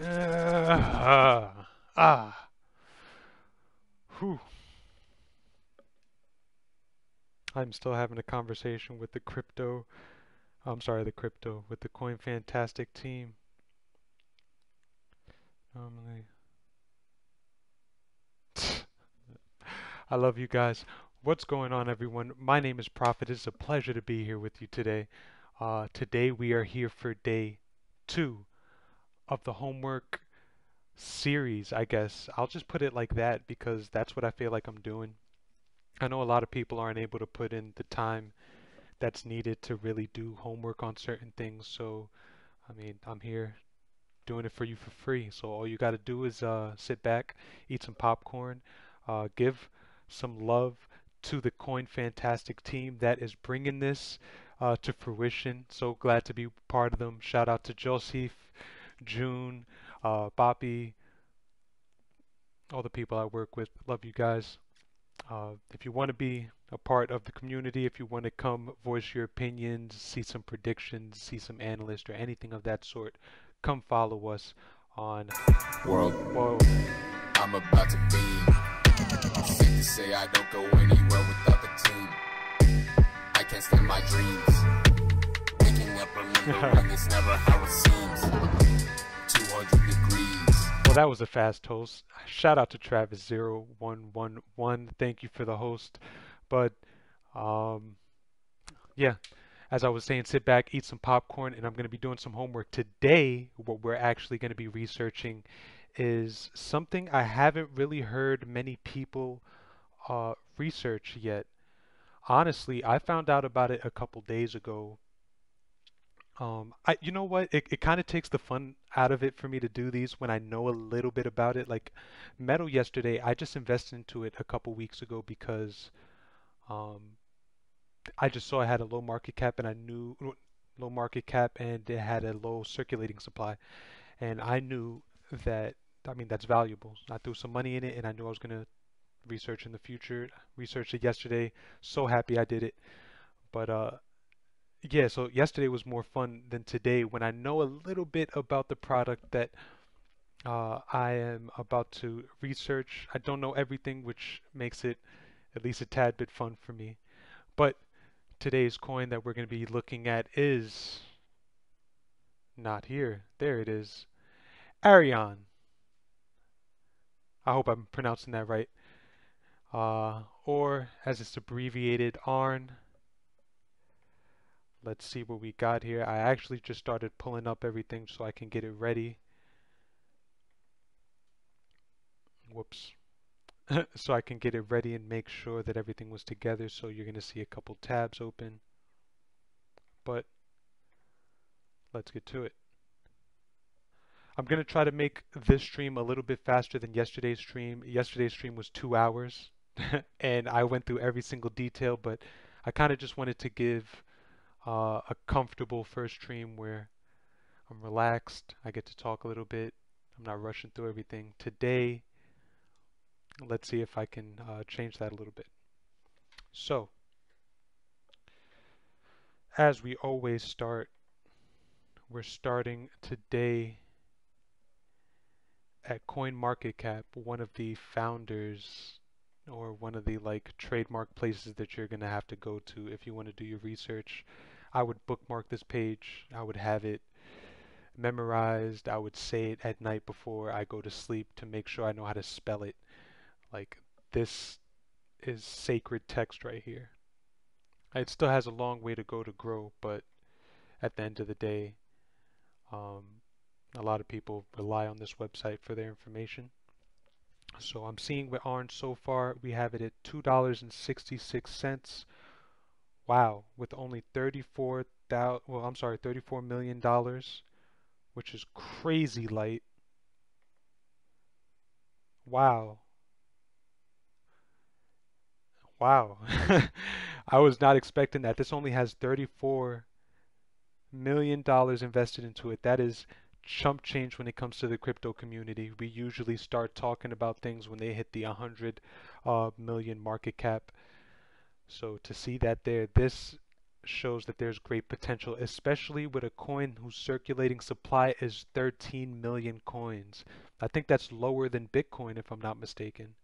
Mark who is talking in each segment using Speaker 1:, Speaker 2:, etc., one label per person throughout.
Speaker 1: Ah, ah, whew. I'm still having a conversation with the crypto. I'm sorry, with the Coin Fantastic team. Normally, I love you guys. What's going on, everyone? My name is Prophet. It's a pleasure to be here with you today. Today we are here for day two of the homework series, I guess. I'll just put it like that because that's what I feel like I'm doing. I know a lot of people aren't able to put in the time that's needed to really do homework on certain things. So, I mean, I'm here doing it for you for free. So all you got to do is sit back, eat some popcorn, give some love to the Coin Fantastic team that is bringing this to fruition. So glad to be part of them. Shout out to Joseph, June, Boppy, all the people I work with. Love you guys. If you want to be a part of the community, if you want to come voice your opinions, see some predictions, see some analysts or anything of that sort, come follow us on
Speaker 2: World,
Speaker 1: Whoa.
Speaker 2: I'm about to be. Safe to say I don't go anywhere without the team. I can't stand my dreams. Waking up remembering it's never how it seems. 200 degrees.
Speaker 1: Well, that was a fast host. Shout out to Travis0111. Thank you for the host. But um, yeah, as I was saying, sit back, eat some popcorn, and I'm going to be doing some homework today. What we're actually going to be researching is something I haven't really heard many people research yet. Honestly, I found out about it a couple days ago. You know what? It kind of takes the fun out of it for me to do these when I know a little bit about it. Like metal yesterday, I just invested into it a couple weeks ago because um, I just saw it had a low market cap and I knew low market cap and it had a low circulating supply. And I knew that, I mean, that's valuable. I threw some money in it and I knew I was going to research in the future. Researched it yesterday. So happy I did it. But yeah, so yesterday was more fun than today when I know a little bit about the product that I am about to research. I don't know everything, which makes it at least a tad bit fun for me. But today's coin that we're going to be looking at is not here. There it is. Arion. I hope I'm pronouncing that right. Or as it's abbreviated, ARN. Let's see what we got here. I actually just started pulling up everything so I can get it ready. Whoops. So I can get it ready and make sure that everything was together. So you're going to see a couple tabs open. But let's get to it. I'm going to try to make this stream a little bit faster than yesterday's stream. Yesterday's stream was 2 hours and I went through every single detail, but I kind of just wanted to give a comfortable first stream where I'm relaxed. I get to talk a little bit. I'm not rushing through everything. Today, let's see if I can change that a little bit. So, as we always start, we're starting today at CoinMarketCap, one of the founders or one of the like trademark places that you're gonna have to go to if you want to do your research. I would bookmark this page. I would have it memorized. I would say it at night before I go to sleep to make sure I know how to spell it. Like this is sacred text right here. It still has a long way to go to grow, but at the end of the day, um, a lot of people rely on this website for their information. So I'm seeing with Orange so far, we have it at $2.66. Wow, with only 34,000, well, I'm sorry, $34 million, which is crazy light. Wow. Wow. I was not expecting that. This only has $34 million invested into it. That is chump change when it comes to the crypto community. We usually start talking about things when they hit the 100 million market cap. So to see that there, this shows that there's great potential, especially with a coin whose circulating supply is 13 million coins. I think that's lower than Bitcoin, if I'm not mistaken.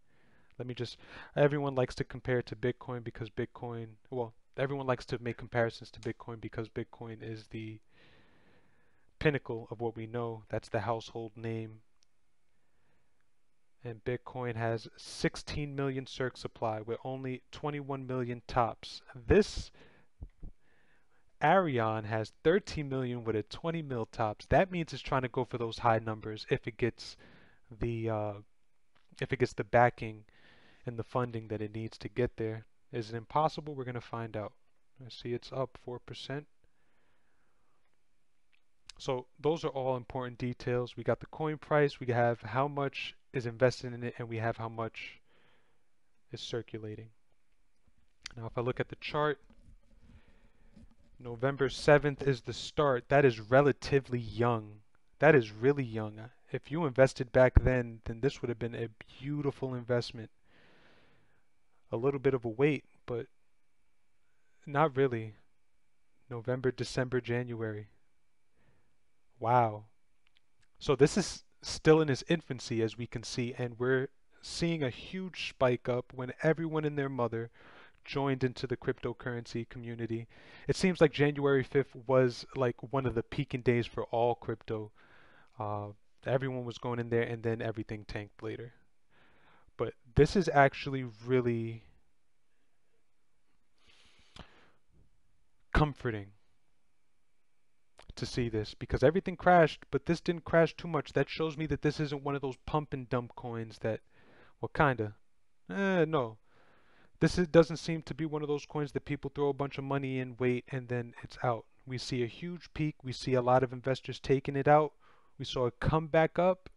Speaker 1: Let me just, everyone likes to compare it to Bitcoin because Bitcoin, well, everyone likes to make comparisons to Bitcoin because Bitcoin is the pinnacle of what we know. That's the household name. And Bitcoin has 16 million circ supply with only 21 million tops. This Arion has 13 million with a 20 mil tops. That means it's trying to go for those high numbers the uh, if it gets the backing and the funding that it needs to get there. Is it impossible? We're going to find out. I see it's up 4%. So those are all important details. We got the coin price, we have how much is invested in it, and we have how much is circulating. Now if I look at the chart, November 7th is the start. That is relatively young. That is really young. If you invested back then this would have been a beautiful investment. A little bit of a wait, but not really. November, December, January. Wow. So this is still in its infancy, as we can see, and we're seeing a huge spike up when everyone and their mother joined into the cryptocurrency community. It seems like January 5th was like one of the peaking days for all crypto. Uh, Everyone was going in there and then everything tanked later. But this is actually really comforting to see this because everything crashed, but this didn't crash too much. That shows me that this isn't one of those pump and dump coins that, well, kinda. No. Doesn't seem to be one of those coins that people throw a bunch of money in, wait, and then it's out. We see a huge peak. We see a lot of investors taking it out. We saw it come back up,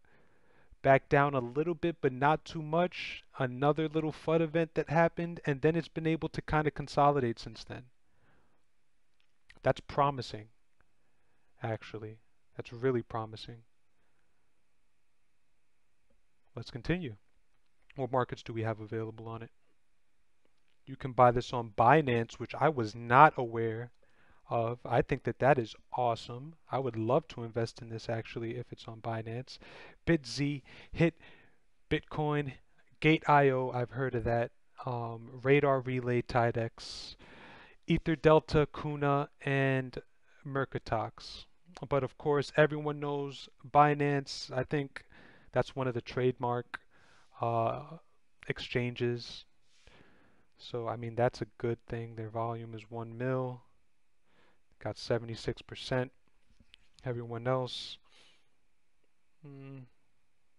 Speaker 1: back down a little bit, but not too much. Another little FUD event that happened, and then it's been able to kind of consolidate since then. That's promising, actually. That's really promising. Let's continue. What markets do we have available on it? You can buy this on Binance, which I was not aware of. I think that that is awesome. I would love to invest in this actually if it's on Binance. BitZ, Hit, Bitcoin, Gate.io, I've heard of that. Radar Relay, Tidex, Ether Delta, Kuna, and Mercatox. But of course, everyone knows Binance. I think that's one of the trademark uh, exchanges. So, I mean, that's a good thing. Their volume is 1 mil, got 76%. Everyone else, mm,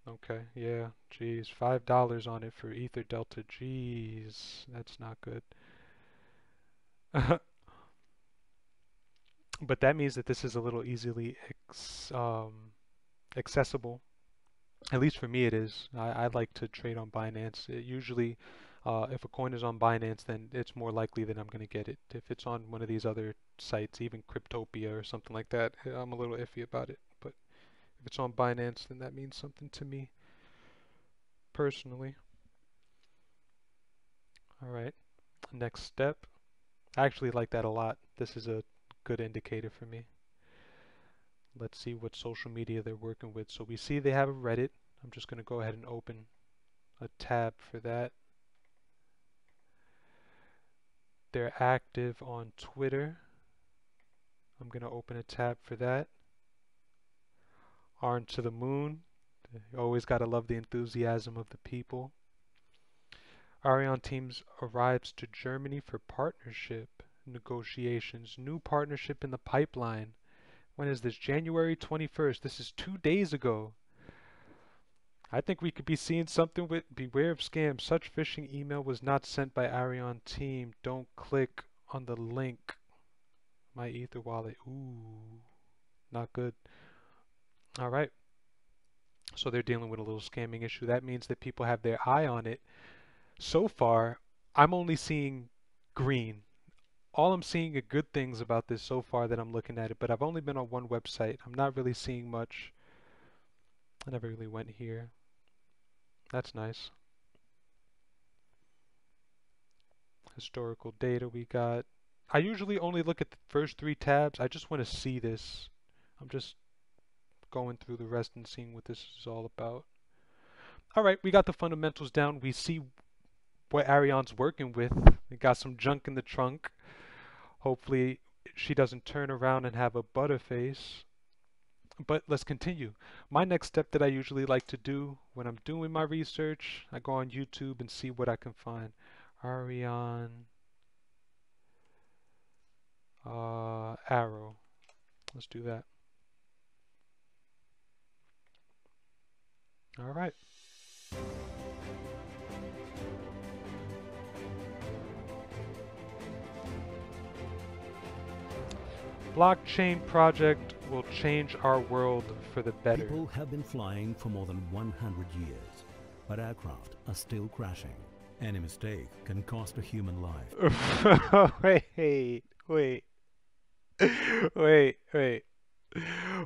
Speaker 1: okay, yeah, geez, $5 on it for Ether Delta. Geez, that's not good. But that means that this is a little easily accessible. At least for me, it is. I like to trade on Binance. Usually, if a coin is on Binance, then it's more likely that I'm going to get it. If it's on one of these other sites, even Cryptopia or something like that, I'm a little iffy about it. But if it's on Binance, then that means something to me personally. All right, next step. I actually like that a lot. This is a good indicator for me. Let's see what social media they're working with. So we see they have a Reddit. I'm just going to go ahead and open a tab for that. They're active on Twitter. I'm going to open a tab for that. Arn to the Moon. You always got to love the enthusiasm of the people. Arion Teams arrives to Germany for partnership negotiations. New partnership in the pipeline. When is this? January 21st. This is 2 days ago. I think we could be seeing something with beware of scams. Such phishing email was not sent by Arion team. Don't click on the link. My Ether wallet. Ooh, not good. All right. So they're dealing with a little scamming issue. That means that people have their eye on it. So far, I'm only seeing green. All I'm seeing are good things about this so far that I'm looking at it, but I've only been on one website. I'm not really seeing much. I never really went here. That's nice. Historical data we got. I usually only look at the first three tabs. I just want to see this. I'm just going through the rest and seeing what this is all about. All right, we got the fundamentals down. We see what Ariane's working with. We got some junk in the trunk. Hopefully she doesn't turn around and have a butterface. But let's continue. My next step that I usually like to do when I'm doing my research, I go on YouTube and see what I can find. Ariane arrow. Let's do that. All right. Blockchain project will change our world for the better.
Speaker 3: People have been flying for more than 100 years, but aircraft are still crashing. Any mistake can cost a human life.
Speaker 1: Wait, wait, wait.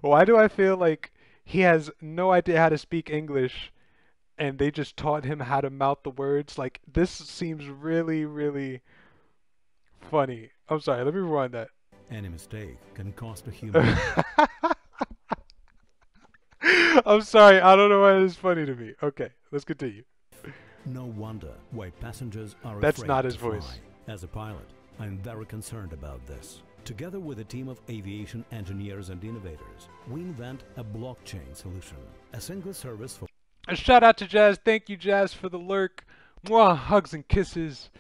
Speaker 1: Why do I feel like he has no idea how to speak English and they just taught him how to mouth the words? Like, this seems really, really funny. I'm sorry, let me rewind that.
Speaker 3: Any mistake can cost a human life.
Speaker 1: I'm sorry, I don't know why this is funny to me. Okay, let's continue.
Speaker 3: No wonder why passengers are
Speaker 1: That's
Speaker 3: afraid
Speaker 1: not
Speaker 3: to
Speaker 1: his voice.
Speaker 3: fly. As a pilot, I'm very concerned about this. Together with a team of aviation engineers and innovators, we invent a blockchain solution, a single service for...
Speaker 1: A shout out to Jazz. Thank you, Jazz, for the lurk. Mwah, hugs and kisses.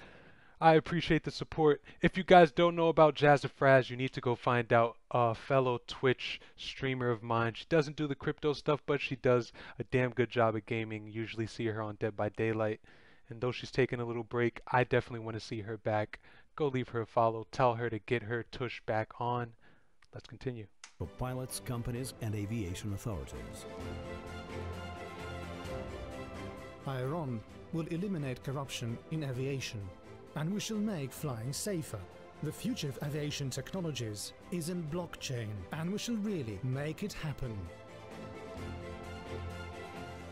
Speaker 1: I appreciate the support. If you guys don't know about Jazzafraz, you need to go find out a fellow Twitch streamer of mine. She doesn't do the crypto stuff, but she does a damn good job at gaming. Usually see her on Dead by Daylight. And though she's taking a little break, I definitely want to see her back. Go leave her a follow. Tell her to get her tush back on. Let's continue.
Speaker 3: for pilots, companies, and aviation authorities.
Speaker 4: Iran will eliminate corruption in aviation, and we shall make flying safer. The future of aviation technologies is in blockchain, and we shall really make it happen.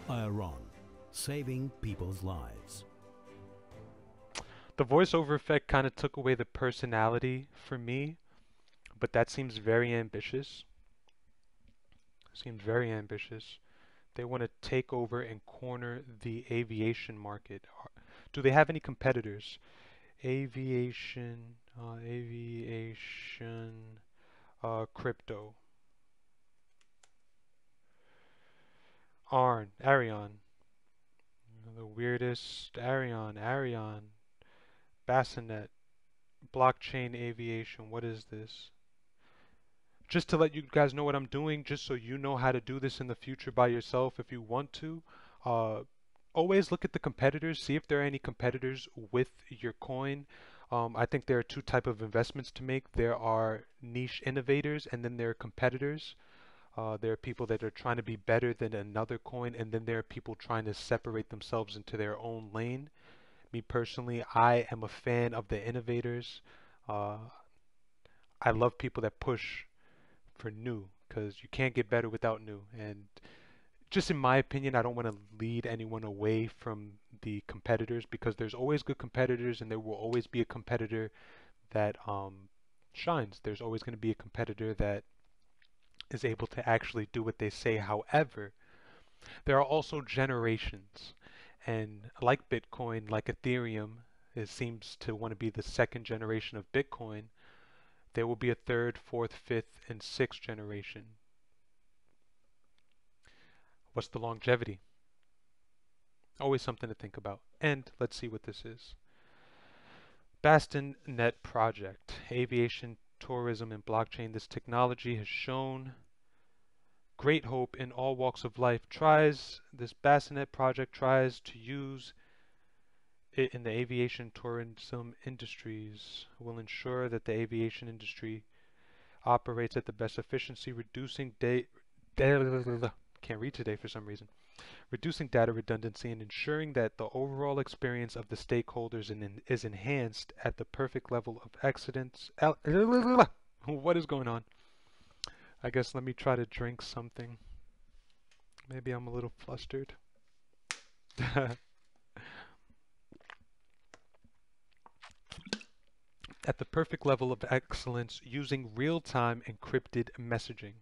Speaker 3: Iran, saving people's lives.
Speaker 1: The voiceover effect kind of took away the personality for me, but that seems very ambitious. Seems very ambitious. They want to take over and corner the aviation market. Do they have any competitors? Aviation, crypto. Ariane. The weirdest. Ariane. Bassinet. Blockchain aviation. What is this? Just to let you guys know what I'm doing, just so you know how to do this in the future by yourself if you want to. Always look at the competitors, see if there are any competitors with your coin. I think there are two types of investments to make. There are niche innovators, and then there are competitors. There are people that are trying to be better than another coin, and then there are people trying to separate themselves into their own lane. Me personally, I am a fan of the innovators. I love people that push for new, because you can't get better without new. And just in my opinion, I don't want to lead anyone away from the competitors, because there's always good competitors and there will always be a competitor that shines. There's always going to be a competitor that is able to actually do what they say. However, there are also generations, and like Bitcoin, like Ethereum, it seems to want to be the second generation of Bitcoin. There will be a third, fourth, fifth, and sixth generation. What's the longevity? Always something to think about. And let's see what this is. Bastinet project, aviation, tourism, and blockchain. This technology has shown great hope in all walks of life. This Bastinet project tries to use it in the aviation tourism industries, will ensure that the aviation industry operates at the best efficiency, reducing can't read today for some reason. Reducing data redundancy and ensuring that the overall experience of the stakeholders is enhanced at the perfect level of excellence. What is going on? I guess let me try to drink something. Maybe I'm a little flustered. at the perfect level of excellence using real-time encrypted messaging.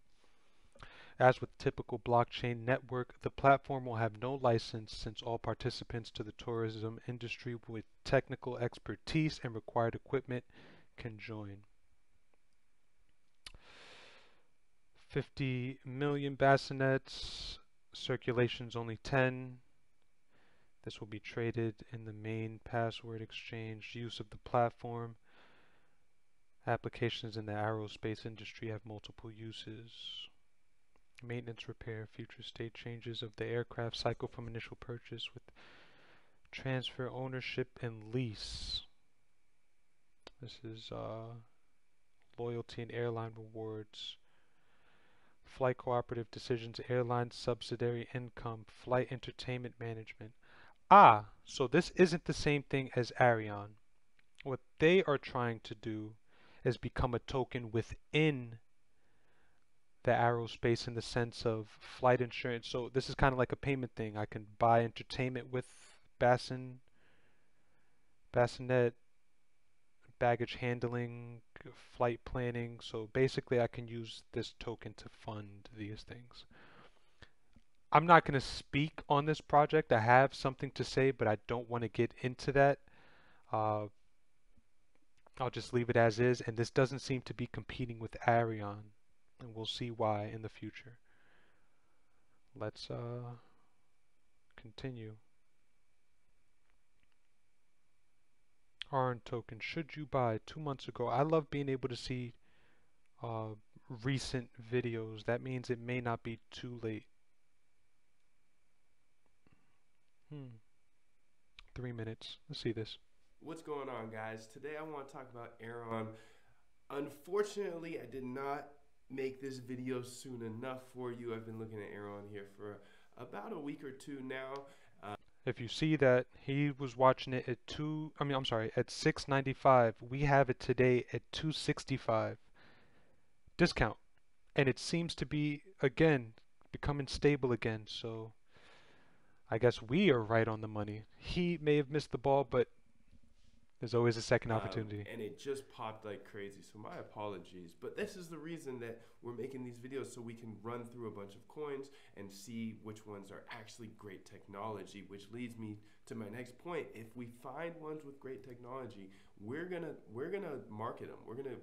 Speaker 1: As with typical blockchain network, the platform will have no license since all participants to the tourism industry with technical expertise and required equipment can join. 50 million bassinets, circulation's only 10. This will be traded in the main password exchange. Use of the platform. Applications in the aerospace industry have multiple uses. Maintenance, repair, future state changes of the aircraft cycle from initial purchase with transfer, ownership, and lease. This is loyalty and airline rewards. Flight cooperative decisions, airline subsidiary income, flight entertainment management. Ah, so this isn't the same thing as Arion. What they are trying to do is become a token within the aerospace in the sense of flight insurance. So this is kind of like a payment thing. I can buy entertainment with bassinet, baggage handling, flight planning. So basically I can use this token to fund these things. I'm not going to speak on this project. I have something to say, but I don't want to get into that. Uh, I'll just leave it as is, and this doesn't seem to be competing with Arion, and we'll see why in the future. Let's continue. ARN token, should you buy 2 months ago? I love being able to see uh, recent videos. That means it may not be too late. 3 minutes. Let's see this.
Speaker 5: What's going on, guys? Today I want to talk about Aaron. Unfortunately, I did not make this video soon enough for you. I've been looking at Aaron here for about a week or two now.
Speaker 1: If you see that he was watching it at at 6.95, we have it today at 2.65 discount, and it seems to be again becoming stable again. So I guess we are right on the money. He may have missed the ball, but there's always a second opportunity.
Speaker 5: And it just popped like crazy, so my apologies. But this is the reason that we're making these videos, so we can run through a bunch of coins and see which ones are actually great technology, which leads me to my next point. If we find ones with great technology, we're gonna market them.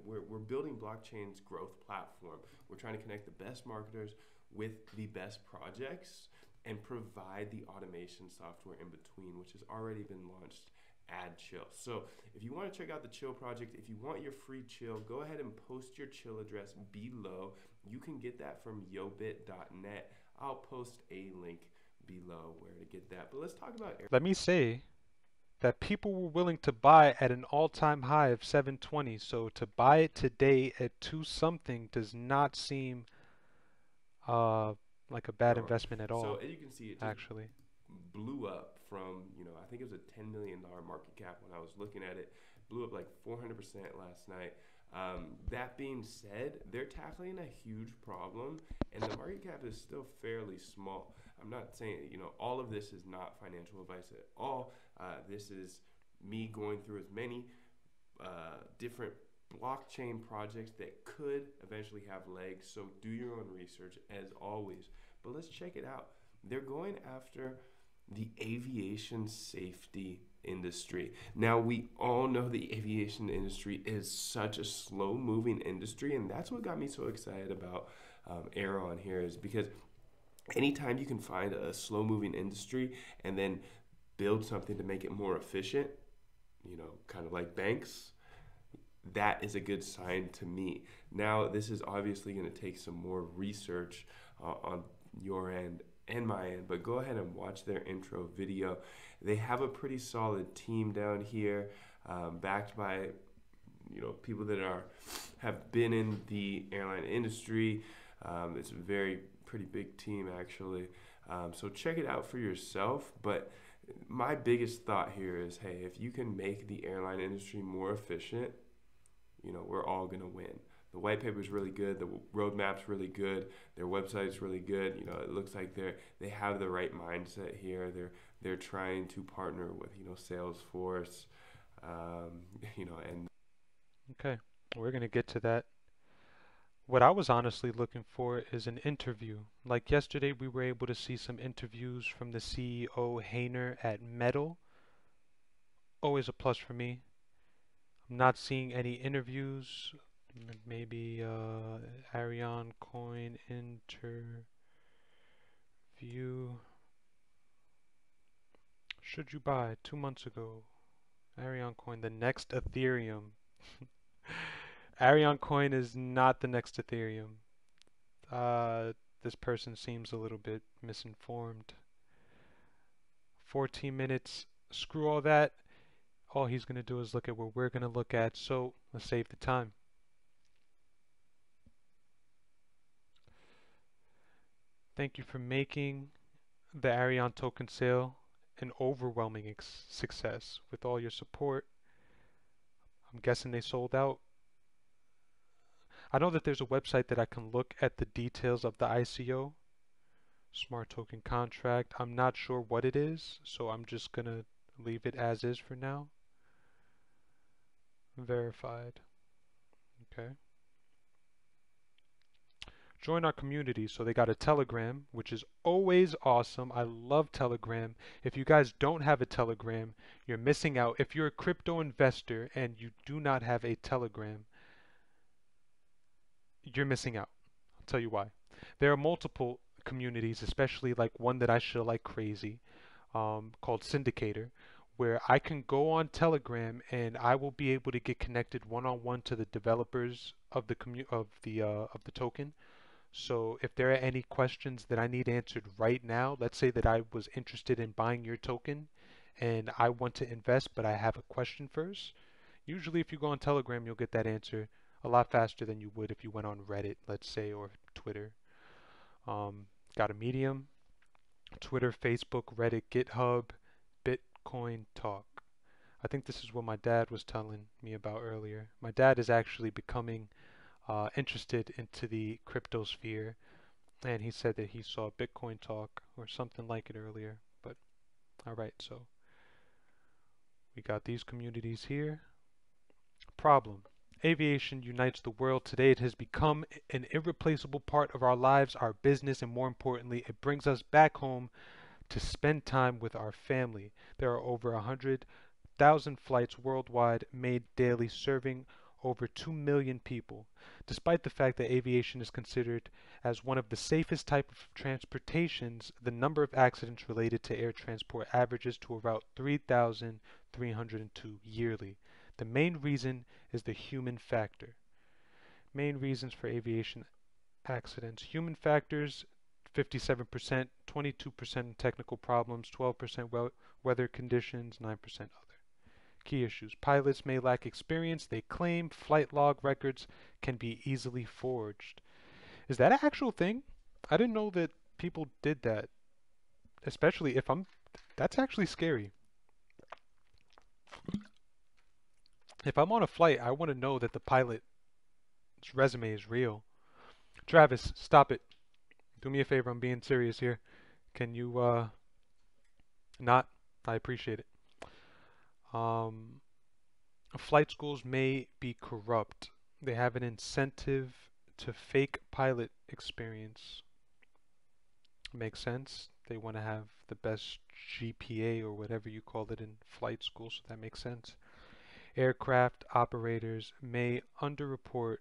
Speaker 5: We're building blockchain's growth platform. We're trying to connect the best marketers with the best projects and provide the automation software in between, which has already been launched. Add Chill. So if you want to check out the Chill project, if you want your free chill, go ahead and post your chill address below. You can get that from yobit.net. I'll post a link below where to get that. But let's talk about
Speaker 1: Let me say that people were willing to buy at an all-time high of 720. So to buy it today at 2 something does not seem like a bad investment at all.
Speaker 5: So as you can see, it just
Speaker 1: actually
Speaker 5: blew up from, I think it was a $10 million market cap when I was looking at it. Blew up like 400% last night. That being said, they're tackling a huge problem, and the market cap is still fairly small. I'm not saying, all of this is not financial advice at all. This is me going through as many different blockchain projects that could eventually have legs. So do your own research as always. But let's check it out. They're going after the aviation safety industry. Now, we all know the aviation industry is such a slow moving industry, and that's what got me so excited about Aaron here, is because anytime you can find a slow moving industry and then build something to make it more efficient, kind of like banks, that is a good sign to me. Now, this is obviously going to take some more research on your end and my end, but go ahead and watch their intro video. They have a pretty solid team down here, backed by people that have been in the airline industry. It's a pretty big team actually. So check it out for yourself. But my biggest thought here is, hey, if you can make the airline industry more efficient, we're all gonna win. The white paper is really good. The roadmap's really good. Their website's really good. It looks like they have the right mindset here. They're trying to partner with Salesforce, and
Speaker 1: Okay, we're gonna get to that. What I was honestly looking for is an interview. Like yesterday, we were able to see some interviews from the CEO Hayner at Metal. Always a plus for me. I'm not seeing any interviews. Maybe Ariane Coin interview. Should you buy 2 months ago? Ariane Coin, the next Ethereum. Ariane Coin is not the next Ethereum. Uh, this person seems a little bit misinformed. 14 minutes. Screw all that. All he's going to do is look at what we're going to look at. So let's save the time. Thank you for making the Ariane token sale an overwhelming success with all your support. I'm guessing they sold out. I know that there's a website that I can look at the details of the ICO, smart token contract. I'm not sure what it is, so I'm just gonna leave it as is for now. Verified. Okay. Join our community. So they got a Telegram, which is always awesome. I love Telegram. If you guys don't have a Telegram, you're missing out. If you're a crypto investor and you do not have a Telegram, you're missing out. I'll tell you why. There are multiple communities, especially like one that I show like crazy, called Syndicator, where I can go on Telegram and I will be able to get connected one-on-one to the developers of the of the token. So if there are any questions that I need answered right now, let's say that I was interested in buying your token and I want to invest, but I have a question first. Usually if you go on Telegram, you'll get that answer a lot faster than you would if you went on Reddit, let's say, or Twitter. Um, got a Medium, Twitter, Facebook, Reddit, GitHub, Bitcoin Talk. I think this is what my dad was telling me about earlier. My dad is actually becoming interested into the crypto sphere, and he said that he saw Bitcoin Talk or something like it earlier. But all right, so we got these communities here. Problem. Aviation unites the world. Today it has become an irreplaceable part of our lives, our business, and more importantly, it brings us back home to spend time with our family. There are over 100,000 flights worldwide made daily, serving over 2 million people. Despite the fact that aviation is considered as one of the safest type of transportations, the number of accidents related to air transport averages to about 3,302 yearly. The main reason is the human factor. Main reasons for aviation accidents. Human factors, 57%, 22% technical problems, 12% weather conditions, 9% other. Key issues. Pilots may lack experience. They claim flight log records can be easily forged. Is that an actual thing? I didn't know that people did that. Especially if I'm... That's actually scary. If I'm on a flight, I want to know that the pilot's resume is real. Travis, stop it. Do me a favor, I'm being serious here. Can you, not? I appreciate it. Um, Flight schools may be corrupt. They have an incentive to fake pilot experience. Makes sense. They want to have the best GPA or whatever you call it in flight school, so that makes sense. Aircraft operators may underreport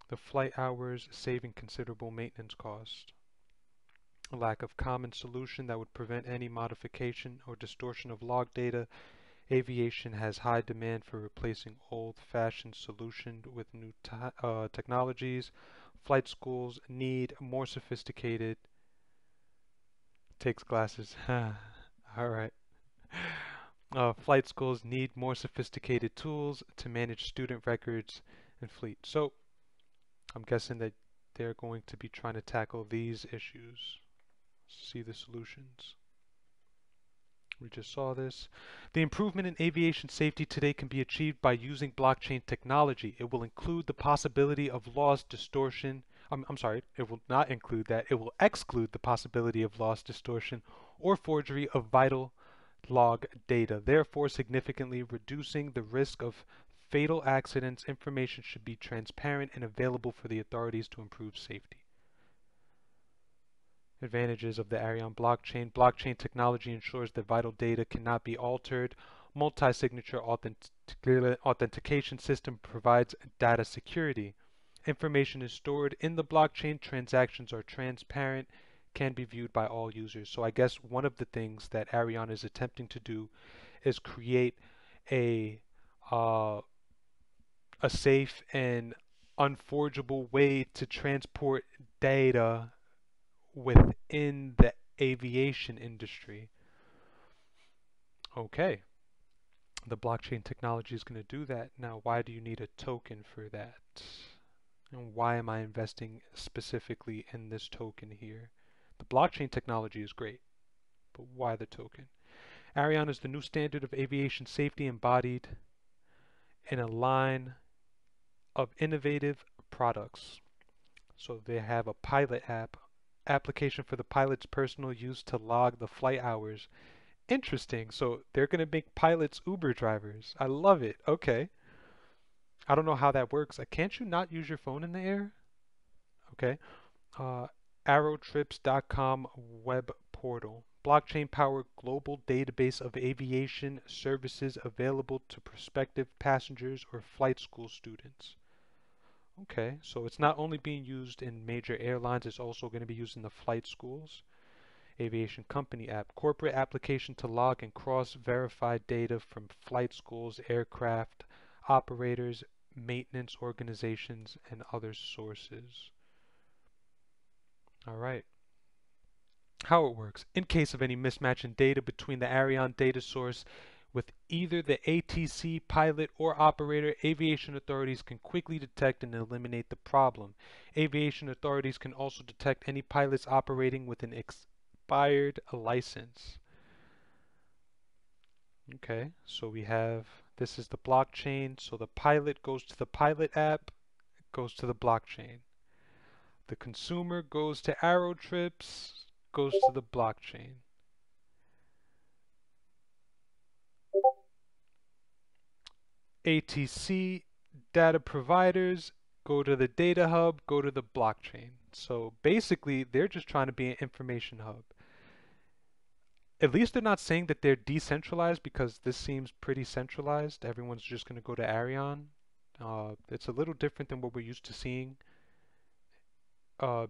Speaker 1: the flight hours, saving considerable maintenance costs. A lack of common solution that would prevent any modification or distortion of log data. Aviation has high demand for replacing old-fashioned solutions with new technologies. Flight schools need more sophisticated. Takes glasses. All right. Flight schools need more sophisticated tools to manage student records and fleet. So I'm guessing that they're going to be trying to tackle these issues. See the solutions. We just saw this. The improvement in aviation safety today can be achieved by using blockchain technology. It will include the possibility of loss distortion. I'm sorry, it will not include that. It will exclude the possibility of loss distortion or forgery of vital log data, therefore significantly reducing the risk of fatal accidents. Information should be transparent and available for the authorities to improve safety. Advantages of the Ariane blockchain. Blockchain technology ensures that vital data cannot be altered. Multi-signature authentication system provides data security. Information is stored in the blockchain. Transactions are transparent, can be viewed by all users. So I guess one of the things that Ariane is attempting to do is create a uh, a safe and unforgeable way to transport data within the aviation industry. Okay, the blockchain technology is going to do that. Now, why do you need a token for that? And why am I investing specifically in this token here? The blockchain technology is great, but why the token? Ariane is the new standard of aviation safety embodied in a line of innovative products. So they have a pilot application for the pilot's personal use to log the flight hours. Interesting. So they're going to make pilots Uber drivers. I love it. Okay. I don't know how that works. Can't you not use your phone in the air? Okay. Uh, Aerotrips.com web portal. Blockchain powered global database of aviation services available to prospective passengers or flight school students. Okay, so it's not only being used in major airlines, it's also going to be used in the flight schools. Aviation company app, corporate application to log and cross-verify data from flight schools, aircraft operators, maintenance organizations, and other sources. All right. How it works. In case of any mismatch in data between the Ariane data source with either the ATC pilot or operator, aviation authorities can quickly detect and eliminate the problem. Aviation authorities can also detect any pilots operating with an expired license. Okay, so we have, this is the blockchain, so the pilot goes to the pilot app, goes to the blockchain. The consumer goes to Aerotrips, goes to the blockchain. ATC data providers go to the data hub, go to the blockchain. So basically, they're just trying to be an information hub. At least they're not saying that they're decentralized, because this seems pretty centralized. Everyone's just going to go to Ariane. It's a little different than what we're used to seeing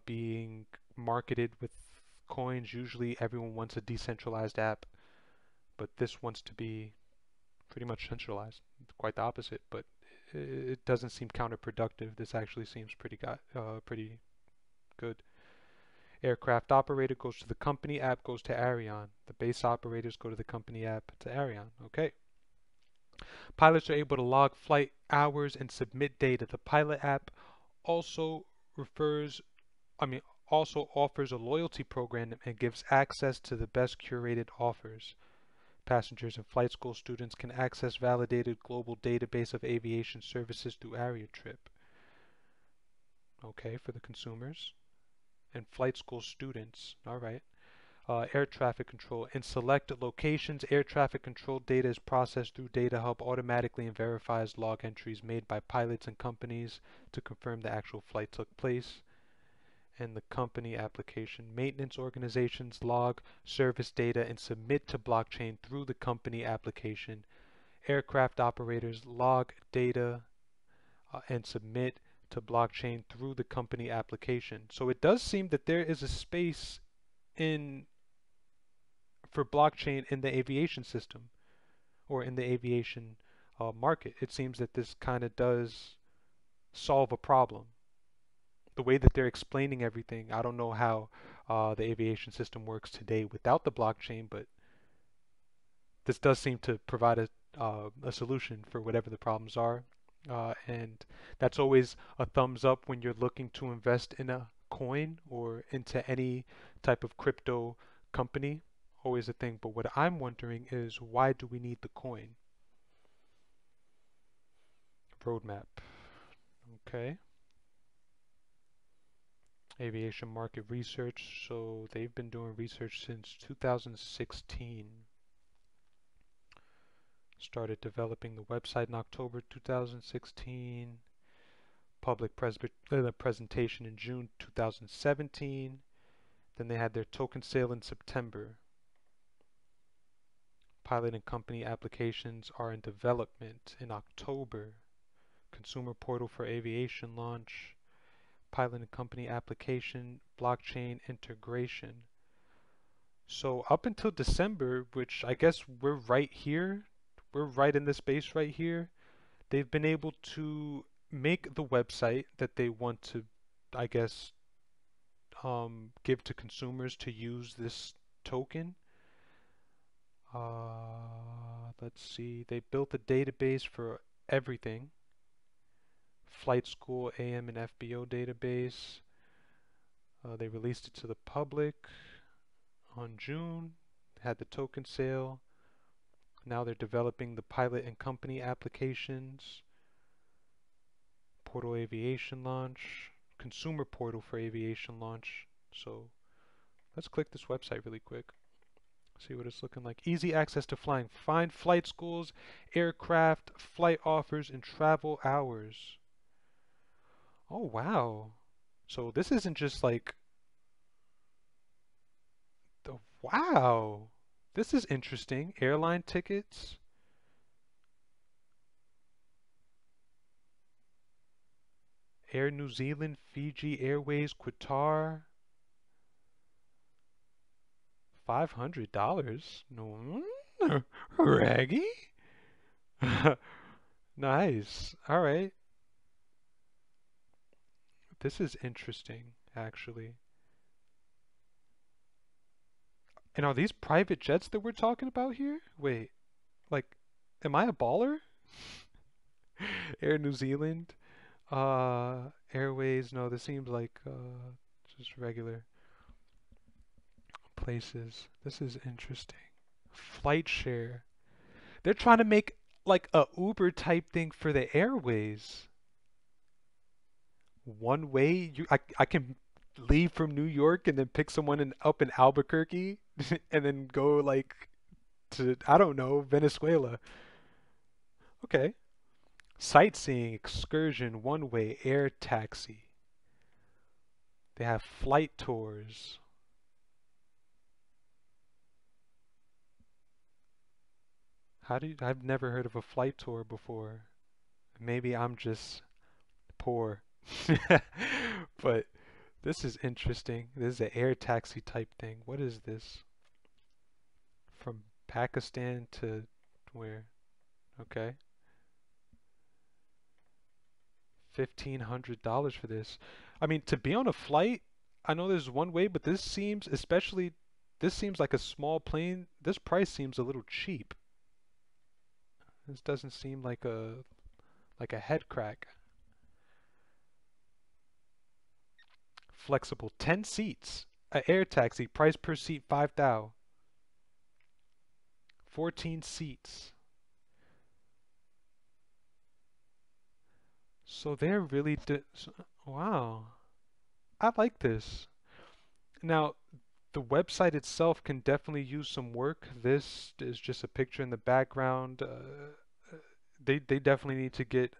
Speaker 1: being marketed with coins. Usually everyone wants a decentralized app, but this wants to be pretty much centralized. It's quite the opposite, but it doesn't seem counterproductive. This actually seems pretty good. Aircraft operator goes to the company app, goes to Ariane. The base operators go to the company app to Ariane. Okay. Pilots are able to log flight hours and submit data. The pilot app also refers, I mean, also offers a loyalty program and gives access to the best curated offers. Passengers and flight school students can access validated global database of aviation services through Aerotrip. Okay, for the consumers. And flight school students. All right. Air traffic control. In select locations, air traffic control data is processed through Data Hub automatically and verifies log entries made by pilots and companies to confirm the actual flight took place. And the company application. Maintenance organizations log service data and submit to blockchain through the company application. Aircraft operators log data and submit to blockchain through the company application. So it does seem that there is a space in for blockchain in the aviation system, or in the aviation market. It seems that this kind of does solve a problem. The way that they're explaining everything, I don't know how the aviation system works today without the blockchain, but this does seem to provide a solution for whatever the problems are. And that's always a thumbs up when you're looking to invest in a coin or into any type of crypto company. Always a thing. But what I'm wondering is, why do we need the coin? Roadmap. Okay. Aviation market research. So they've been doing research since 2016. Started developing the website in October 2016. Public presentation in June 2017. Then they had their token sale in September. Pilot and company applications are in development in October. Consumer portal for aviation launch. Pilot and company application, blockchain integration. So up until December, which I guess we're right here, we're right in this space right here, they've been able to make the website that they want to, I guess, give to consumers to use this token. Let's see, they built a database for everything. Flight school, AM and FBO database. They released it to the public on June, had the token sale. Now they're developing the pilot and company applications. Portal aviation launch, consumer portal for aviation launch. So let's click this website really quick. See what it's looking like. Easy access to flying. Find flight schools, aircraft, flight offers, and travel hours. Oh, wow. So this isn't just like the wow. This is interesting. Airline tickets. Air New Zealand, Fiji Airways, Qatar. $500? No, Raggy? Nice. All right. This is interesting, actually. And are these private jets that we're talking about here? Wait, like, am I a baller? Air New Zealand, Airways. No, this seems like just regular places. This is interesting. Flight share. They're trying to make like a Uber type thing for the airways. One way, I can leave from New York and then pick someone up in Albuquerque and then go like to, I don't know, Venezuela. Okay. Sightseeing, excursion, one way, air taxi. They have flight tours. I've never heard of a flight tour before. Maybe I'm just poor. But this is interesting. This is an air taxi type thing. What is this? From Pakistan to where? Okay. $1,500 for this. I mean, to be on a flight, I know there's one way, but this seems, especially, this seems like a small plane. This price seems a little cheap. This doesn't seem like a head crack. Flexible, 10 seats. A air taxi, price per seat 5,000. 14 seats. So they're really wow. I like this. Now, the website itself can definitely use some work. This is just a picture in the background. They definitely need to get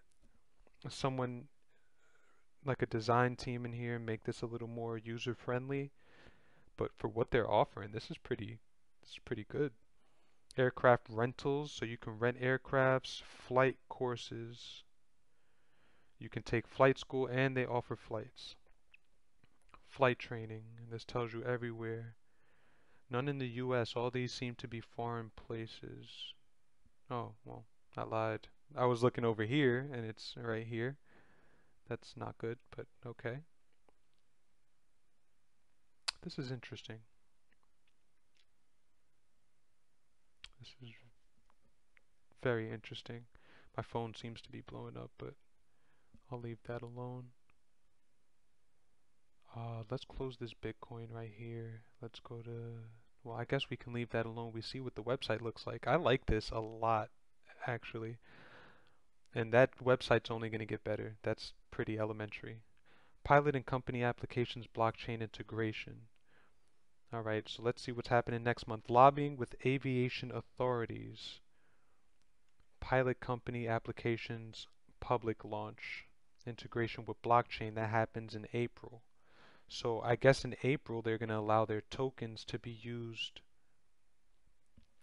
Speaker 1: someone like a design team in here and make this a little more user friendly. But for what they're offering, this is pretty good. Aircraft rentals, so you can rent aircrafts, flight courses. You can take flight school and they offer flights. Flight training, and this tells you everywhere. None in the US, all these seem to be foreign places. Oh, well, I lied. I was looking over here and it's right here. That's not good, but okay. This is interesting. This is very interesting. My phone seems to be blowing up, but I'll leave that alone. Let's close this Bitcoin right here. Let's go to, well, I guess we can leave that alone. We see what the website looks like. I like this a lot, actually. And that website's only going to get better. That's pretty elementary. Pilot and company applications, blockchain integration. All right, so let's see what's happening next month. Lobbying with aviation authorities. pilot company applications public launch. Integration with blockchain that happens in April. So I guess in April they're going to allow their tokens to be used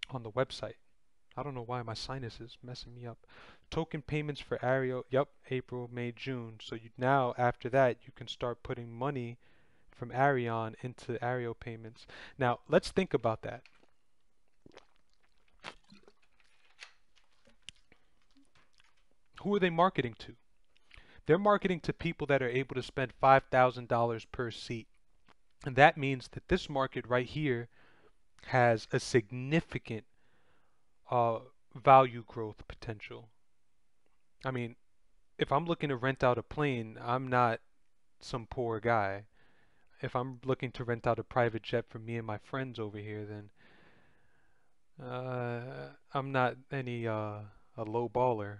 Speaker 1: on the website. I don't know why my sinus is messing me up. Token payments for Ario, yep, April, May, June. So you now after that you can start putting money from Arion into Ario payments. Now let's think about that. Who are they marketing to? They're marketing to people that are able to spend $5,000 per seat. And that means that this market right here has a significant uh, value growth potential. I mean, if I'm looking to rent out a plane, I'm not some poor guy. If I'm looking to rent out a private jet for me and my friends over here, then I'm not any a low baller.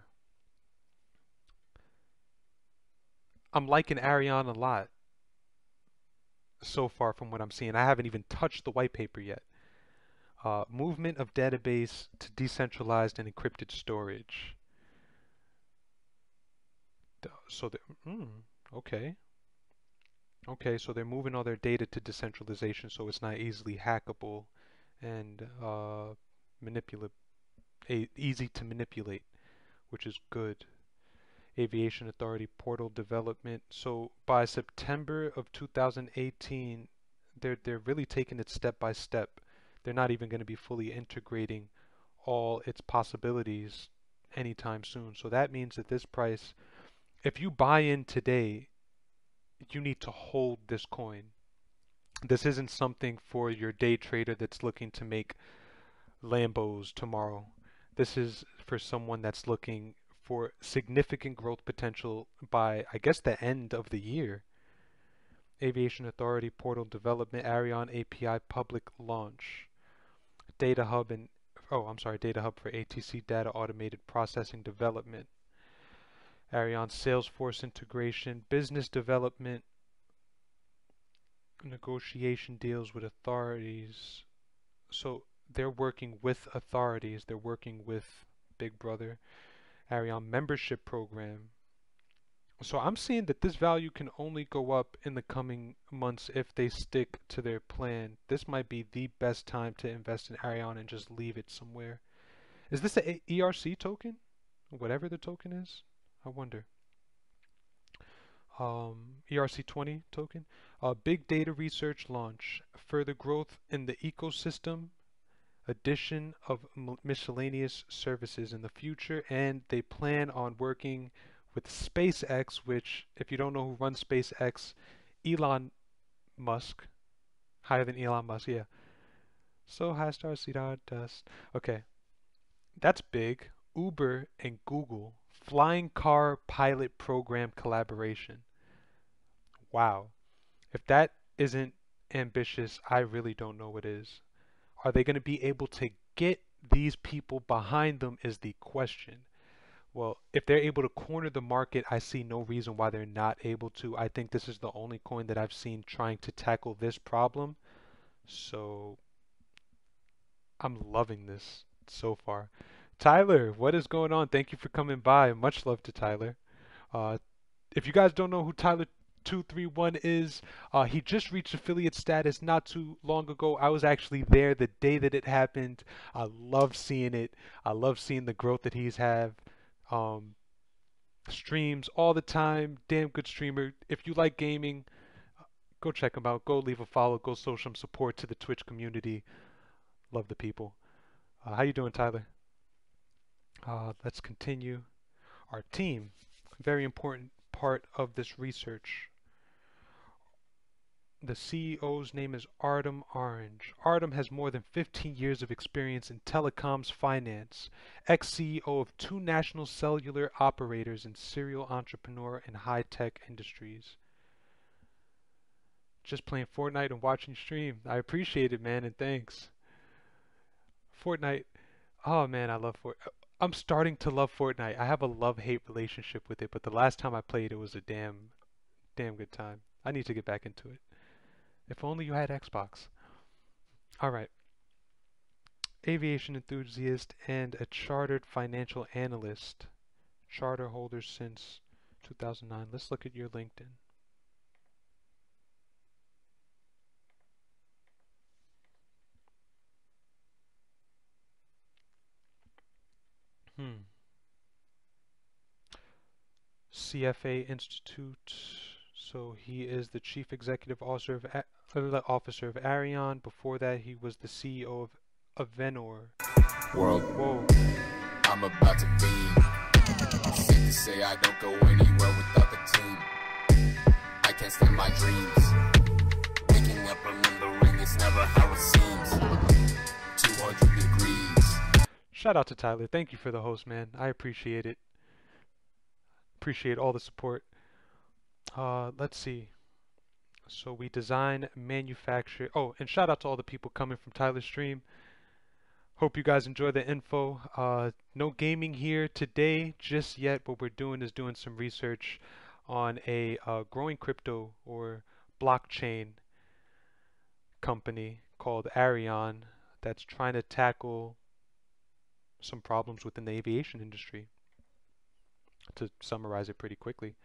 Speaker 1: I'm liking Ariane a lot so far from what I'm seeing. I haven't even touched the white paper yet. Movement of database to decentralized and encrypted storage. So, okay. Okay, so they're moving all their data to decentralization so it's not easily hackable and manipulate, easy to manipulate, which is good. Aviation Authority portal development. So by September of 2018, they're really taking it step by step. They're not even going to be fully integrating all its possibilities anytime soon. So that means that this price, if you buy in today, you need to hold this coin. This isn't something for your day trader that's looking to make Lambos tomorrow. This is for someone that's looking for significant growth potential by, I guess, the end of the year. Aviation Authority portal development, Arion API public launch, Data Hub and Data Hub for ATC data automated processing development, Arion Salesforce integration, business development, negotiation deals with authorities. So they're working with authorities, they're working with Big Brother. Arion membership program. So I'm seeing that this value can only go up in the coming months if they stick to their plan. This might be the best time to invest in Arion and just leave it somewhere. Is this a ERC token? Whatever the token is? I wonder. ERC20 token. Big data research launch. Further growth in the ecosystem. Addition of miscellaneous services in the future, and they plan on working with SpaceX, which, if you don't know who runs SpaceX, Elon Musk, higher than Elon Musk, yeah. So high stars, Cedar dust. Okay, that's big. Uber and Google flying car pilot program collaboration. Wow. If that isn't ambitious, I really don't know what is. Are they going to be able to get these people behind them is the question. Well, if they're able to corner the market, I see no reason why they're not able to. I think this is the only coin that I've seen trying to tackle this problem. So I'm loving this so far. Tyler, what is going on? Thank you for coming by. Much love to Tyler. Uh, if you guys don't know who Tyler 231 is, he just reached affiliate status not too long ago. I was actually there the day that it happened. I love seeing it. I love seeing the growth that he's have. Um, Streams all the time. Damn good streamer. If you like gaming, go check him out. Go leave a follow. Go show some support to the Twitch community. Love the people. How you doing, Tyler? Let's continue. Our team, very important part of this research. The CEO's name is Artem Orange. Artem has more than 15 years of experience in telecoms finance, ex-CEO of two national cellular operators and serial entrepreneur in high-tech industries. Just playing Fortnite and watching stream. I appreciate it, man, and thanks. Fortnite. Oh man, I love Fortnite. I'm starting to love Fortnite. I have a love-hate relationship with it, but the last time I played it was a damn good time. I need to get back into it. If only you had Xbox. All right. aviation enthusiast, and a chartered financial analyst. Charter holder since 2009. Let's look at your LinkedIn. Hmm. CFA Institute. So he is the chief executive officer of Arion. Before that, he was the CEO of Avenor.
Speaker 2: World,
Speaker 1: Whoa.
Speaker 2: I'm about to be. Safe to say I don't go anywhere without the team. I can't stand my dreams. Waking up remembering it's never how it seems. 200 degrees.
Speaker 1: Shout out to Tyler. Thank you for the host, man. I appreciate it. Appreciate all the support. Let's see. So we design, manufacture. Oh, and shout out to all the people coming from Tyler's stream. Hope you guys enjoy the info. No gaming here today just yet. What we're doing is doing some research on a growing crypto or blockchain company called Arion that's trying to tackle some problems within the aviation industry. To summarize it pretty quickly.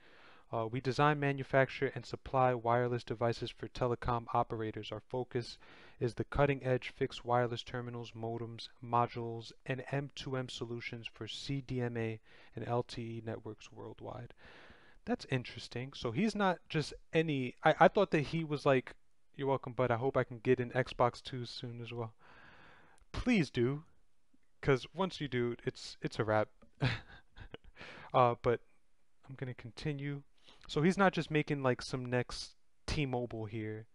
Speaker 1: We design, manufacture, and supply wireless devices for telecom operators. Our focus is the cutting-edge fixed wireless terminals, modems, modules, and M2M solutions for CDMA and LTE networks worldwide. That's interesting. So he's not just any... I thought that he was like, you're welcome, but I hope I can get an Xbox 2 soon as well. Please do, because once you do, it's a wrap. But I'm going to continue. So he's not just making like some next T-Mobile here.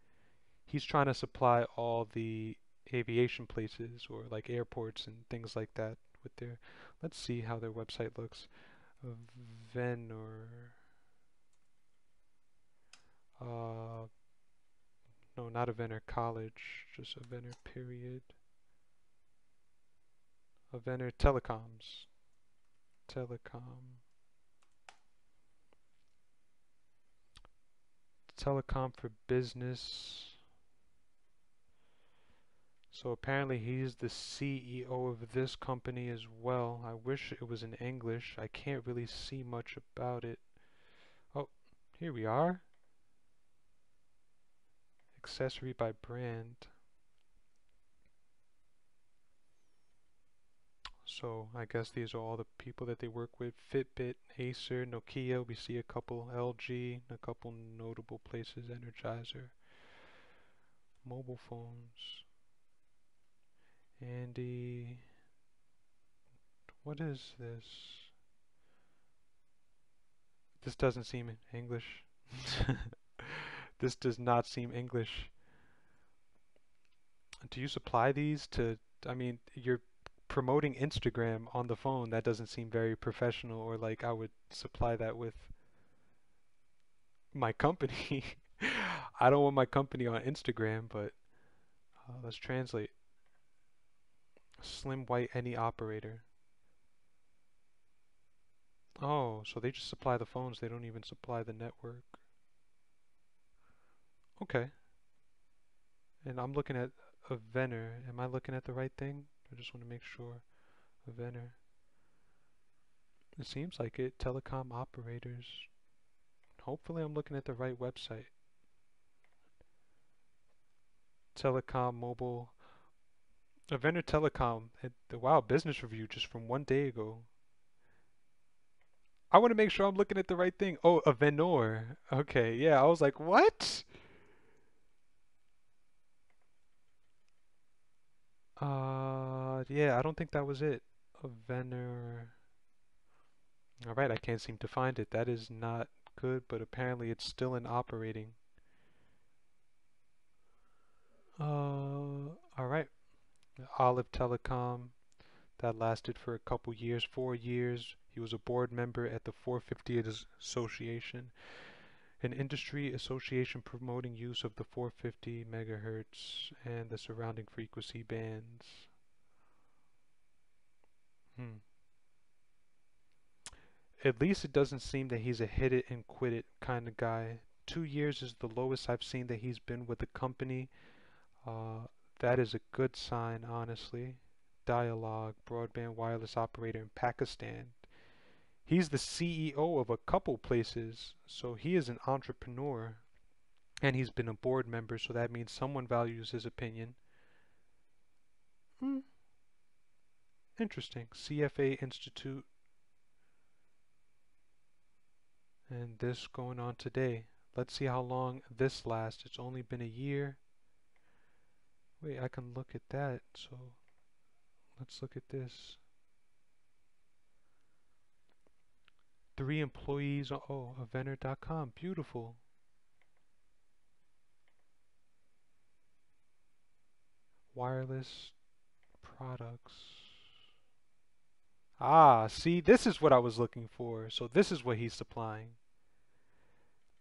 Speaker 1: He's trying to supply all the aviation places or like airports and things like that with their, let's see how their website looks. Venor. No, not a Venor College, just a Venor period. A Venor Telecoms. Telecom for business. So apparently he's the CEO of this company as well. I wish it was in English. I can't really see much about it. Oh, here we are. Accessory by brand. So I guess these are all the people that they work with. Fitbit, Acer, Nokia. We see a couple LG, a couple notable places. Energizer. Mobile phones. Andy. What is this? This doesn't seem English. This does not seem English. Do you supply these to, I mean, you're promoting Instagram on the phone. That doesn't seem very professional, or like I would supply that with my company. I don't want my company on Instagram, but let's translate. Slim white any operator. Oh, so they just supply the phones. They don't even supply the network. Okay. And I'm looking at a Venor. Am I looking at the right thing? I just want to make sure. A Venor. It seems like it. Telecom operators. Hopefully I'm looking at the right website. Telecom mobile. A Venor Telecom. Wow, business review just from 1 day ago. I want to make sure I'm looking at the right thing. Oh, a Venor. Okay, yeah, I was like, what? Yeah, I don't think that was it. A Venor. Alright, I can't seem to find it. That is not good, but apparently it's still in operating. Alright. Olive Telecom. That lasted for a couple years, 4 years. He was a board member at the 450 Association, an industry association promoting use of the 450 megahertz and the surrounding frequency bands. At least it doesn't seem that he's a hit it and quit it kind of guy. 2 years is the lowest I've seen that he's been with the company. That is a good sign, honestly. Dialogue, broadband wireless operator in Pakistan. He's the CEO of a couple places, so he is an entrepreneur, and he's been a board member, so that means someone values his opinion. Hmm, interesting. CFA Institute, and this going on today. Let's see how long this lasts. It's only been a year. Wait, I can look at that, so let's look at this. 3 employees. Oh, Aventer.com. Beautiful. Wireless products. Ah, see, this is what I was looking for. So this is what he's supplying.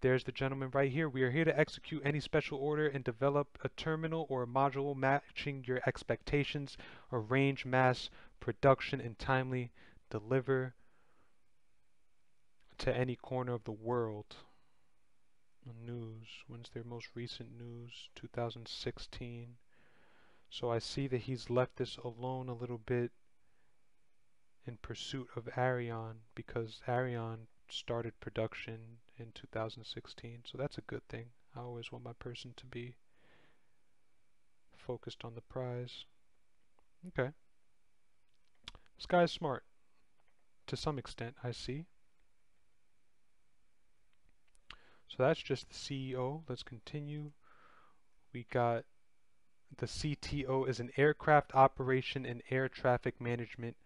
Speaker 1: There's the gentleman right here. We are here to execute any special order and develop a terminal or a module matching your expectations, arrange mass production and timely deliver to any corner of the world. News. When's their most recent news? 2016. So I see that he's left this alone a little bit in pursuit of Ariane, because Ariane started production in 2016. So that's a good thing. I always want my person to be focused on the prize. Okay. This guy's smart. To some extent, I see. So that's just the CEO. Let's continue. We got the CTO is an aircraft operation and air traffic management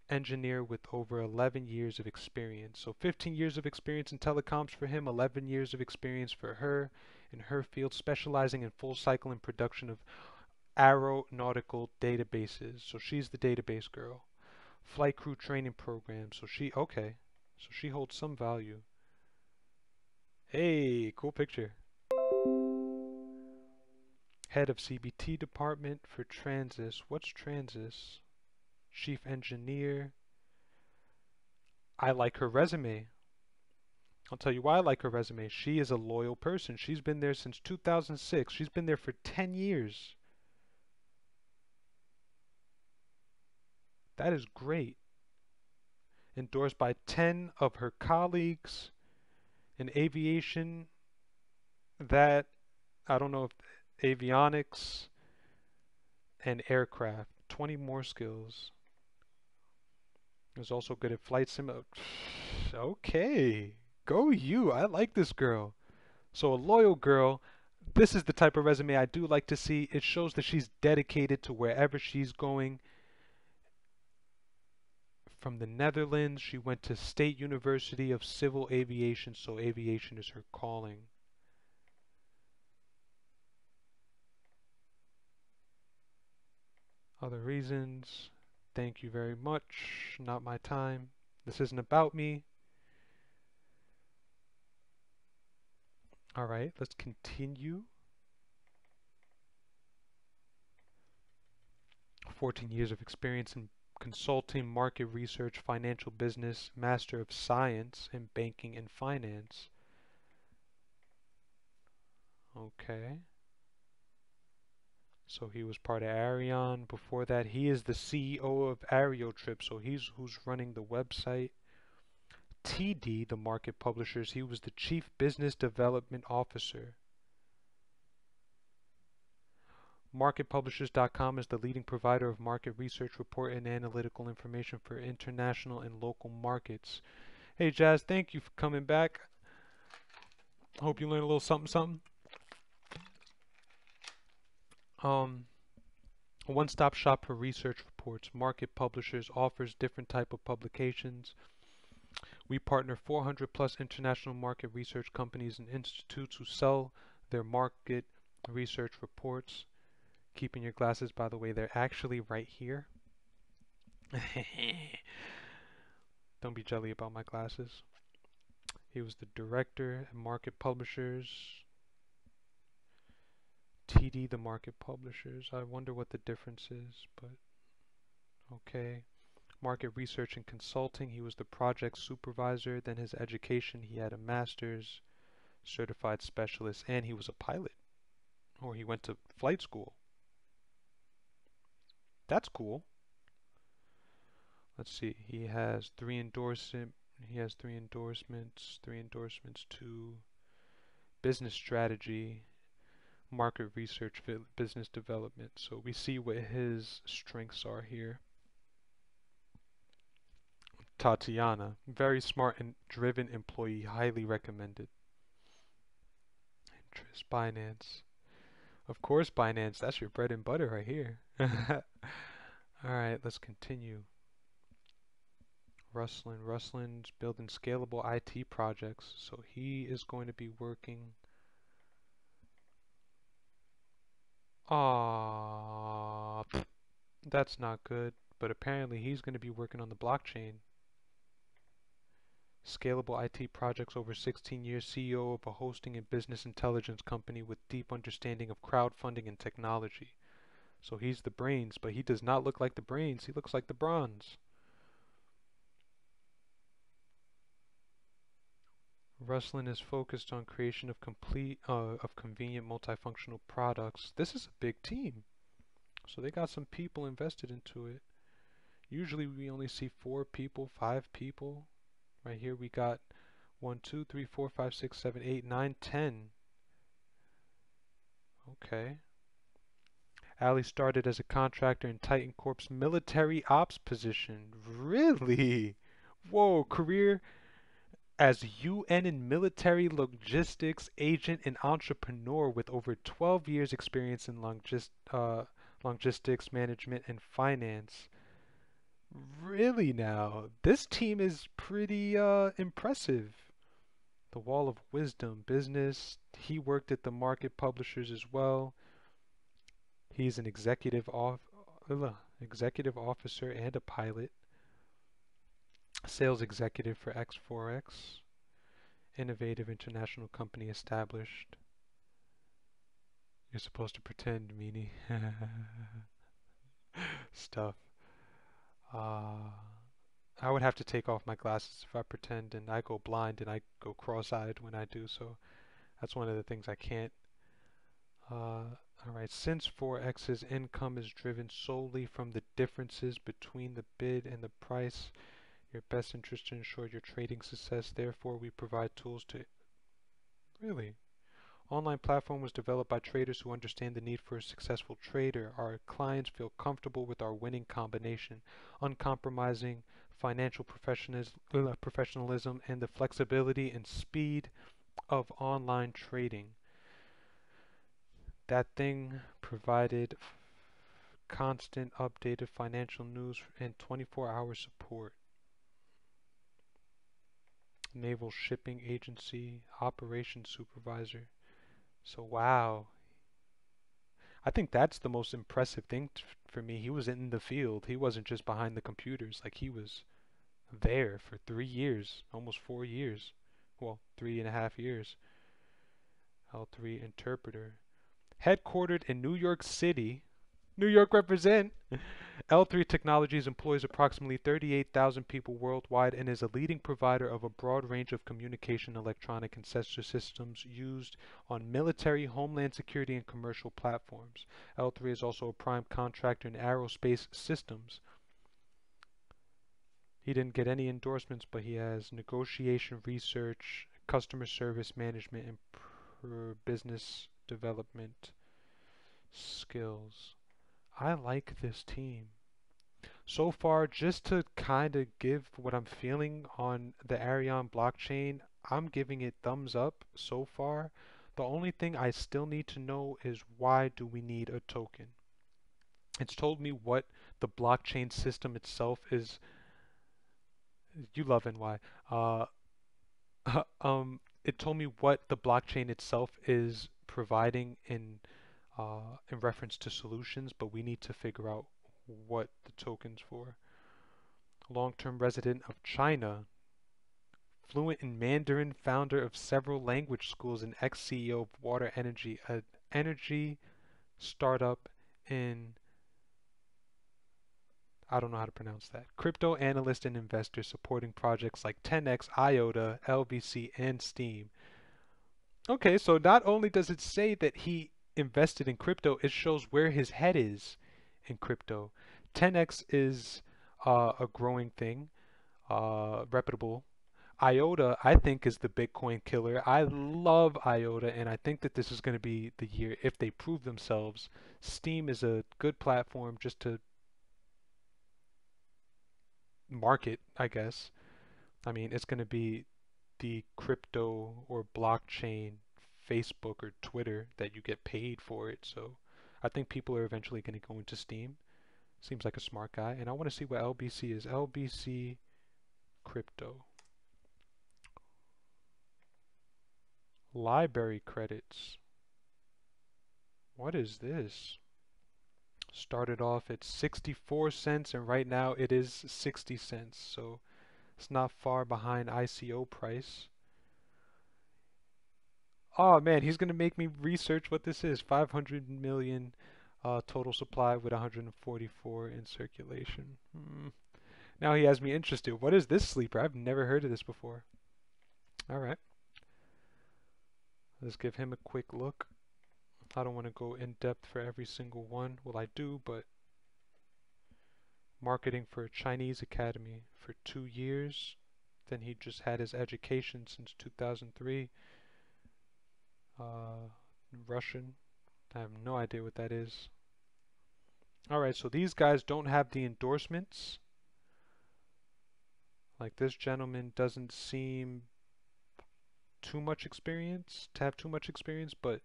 Speaker 1: engineer with over 11 years of experience. So 15 years of experience in telecoms for him, 11 years of experience for her in her field, specializing in full cycle and production of aeronautical databases. So she's the database girl. Flight crew training program. So okay. So she holds some value. Hey, cool picture. Head of CBT department for Transys. What's Transys? Chief engineer. I like her resume. I'll tell you why I like her resume. She is a loyal person. She's been there since 2006. She's been there for 10 years. That is great. Endorsed by 10 of her colleagues in aviation, that, I don't know if avionics and aircraft. 20 more skills. Is also good at flight sim. Okay. Go you. I like this girl. So a loyal girl. This is the type of resume I do like to see. It shows that she's dedicated to wherever she's going. From the Netherlands, she went to State University of Civil Aviation, so aviation is her calling. Other reasons. Thank you very much. Not my time. This isn't about me. Alright, let's continue. 14 years of experience in consulting, market research, financial business, Master of Science in banking and finance. Okay. So he was part of Ariane. Before that, he is the CEO of Aeriotrip, so he's who's running the website. TD, the market publishers, he was the Chief Business Development Officer. MarketPublishers.com is the leading provider of market research, report, and analytical information for international and local markets. Hey Jazz, thank you for coming back. Hope you learned a little something, something. A one-stop shop for research reports. Market Publishers offers different type of publications. We partner 400 plus international market research companies and institutes who sell their market research reports. Keeping your glasses, by the way, they're actually right here. Don't be jelly about my glasses. He was the director at Market Publishers. TD, the Market Publishers. I wonder what the difference is, but okay. Market Research and Consulting. He was the project supervisor. Then his education, he had a master's, certified specialist, and he was a pilot. Or he went to flight school. That's cool. Let's see. He has three endorsements, two business strategy, market research, business development. So we see what his strengths are here. Tatiana, very smart and driven employee, highly recommended. Interest, Binance. Of course, Binance, that's your bread and butter right here. Alright, let's continue. Ruslin's building scalable IT projects, so he is going to be working. Ah, that's not good, but apparently he's going to be working on the blockchain. Scalable IT projects over 16 years, CEO of a hosting and business intelligence company with deep understanding of crowdfunding and technology. So he's the brains, but he does not look like the brains, he looks like the bronze. Rustlin is focused on creation of convenient multifunctional products. This is a big team. So they got some people invested into it. Usually we only see 4 people, 5 people. Right here we got 1, 2, 3, 4, 5, 6, 7, 8, 9, 10. Okay. Ali started as a contractor in Titan Corp's military ops position. Really? Whoa, career as UN and military logistics agent and entrepreneur with over 12 years experience in logistics management and finance. Really now? This team is pretty impressive. The Wall of Wisdom business. He worked at the market publishers as well. He's an executive officer and a pilot. Sales executive for X4X. Innovative international company established. You're supposed to pretend, meanie. Stuff. Uh, I would have to take off my glasses if I pretend, and I go blind and I go cross-eyed when I do, so that's one of the things I can't. Alright, since 4X's income is driven solely from the differences between the bid and the price, your best interest to ensure your trading success. Therefore, we provide tools to... Really? Online platform was developed by traders who understand the need for a successful trader. Our clients feel comfortable with our winning combination, uncompromising financial professionalism, and the flexibility and speed of online trading. That thing provided constant updated financial news and 24-hour support. Naval Shipping Agency Operations Supervisor. So wow, I think that's the most impressive thing for me. He was in the field. He wasn't just behind the computers. Like he was there for 3 years, almost 4 years. Well, 3.5 years. L3 interpreter. Headquartered in New York City. New York represent. L3 Technologies employs approximately 38,000 people worldwide and is a leading provider of a broad range of communication electronic and sensor systems used on military, homeland security, and commercial platforms. L3 is also a prime contractor in aerospace systems. He didn't get any endorsements, but he has negotiation research, customer service management, and business development skills. I like this team. So far, just to kind of give what I'm feeling on the Arion blockchain, I'm giving it thumbs up so far. The only thing I still need to know is why do we need a token? It's told me what the blockchain system itself is. You love NY. It told me what the blockchain itself is providing in reference to solutions, but we need to figure out what the token's for. Long-term resident of China, fluent in Mandarin, founder of several language schools, and ex-CEO of Water Energy, an energy startup in, I don't know how to pronounce that. Crypto analyst and investor supporting projects like 10x, IOTA, LVC, and Steam. Okay, so not only does it say that he invested in crypto, it shows where his head is in crypto. 10x is a growing thing, reputable. IOTA, I think, is the Bitcoin killer. I love IOTA, and I think that this is going to be the year if they prove themselves. Steam is a good platform just to market, I guess. I mean, it's going to be the crypto or blockchain Facebook or Twitter that you get paid for it. So I think people are eventually going to go into Steam. Seems like a smart guy. And I want to see what LBC is. LBC crypto. Library credits. What is this? Started off at 64 cents and right now it is 60 cents. So it's not far behind ICO price. Oh man, he's gonna make me research what this is. 500 million total supply with 144 in circulation. Now he has me interested. What is this sleeper? I've never heard of this before. All right, let's give him a quick look. I don't want to go in depth for every single one. Well, I do, but marketing for a Chinese academy for 2 years. Then he just had his education since 2003. Russian. I have no idea what that is. Alright, so these guys don't have the endorsements. Like this gentleman doesn't seem to have too much experience, but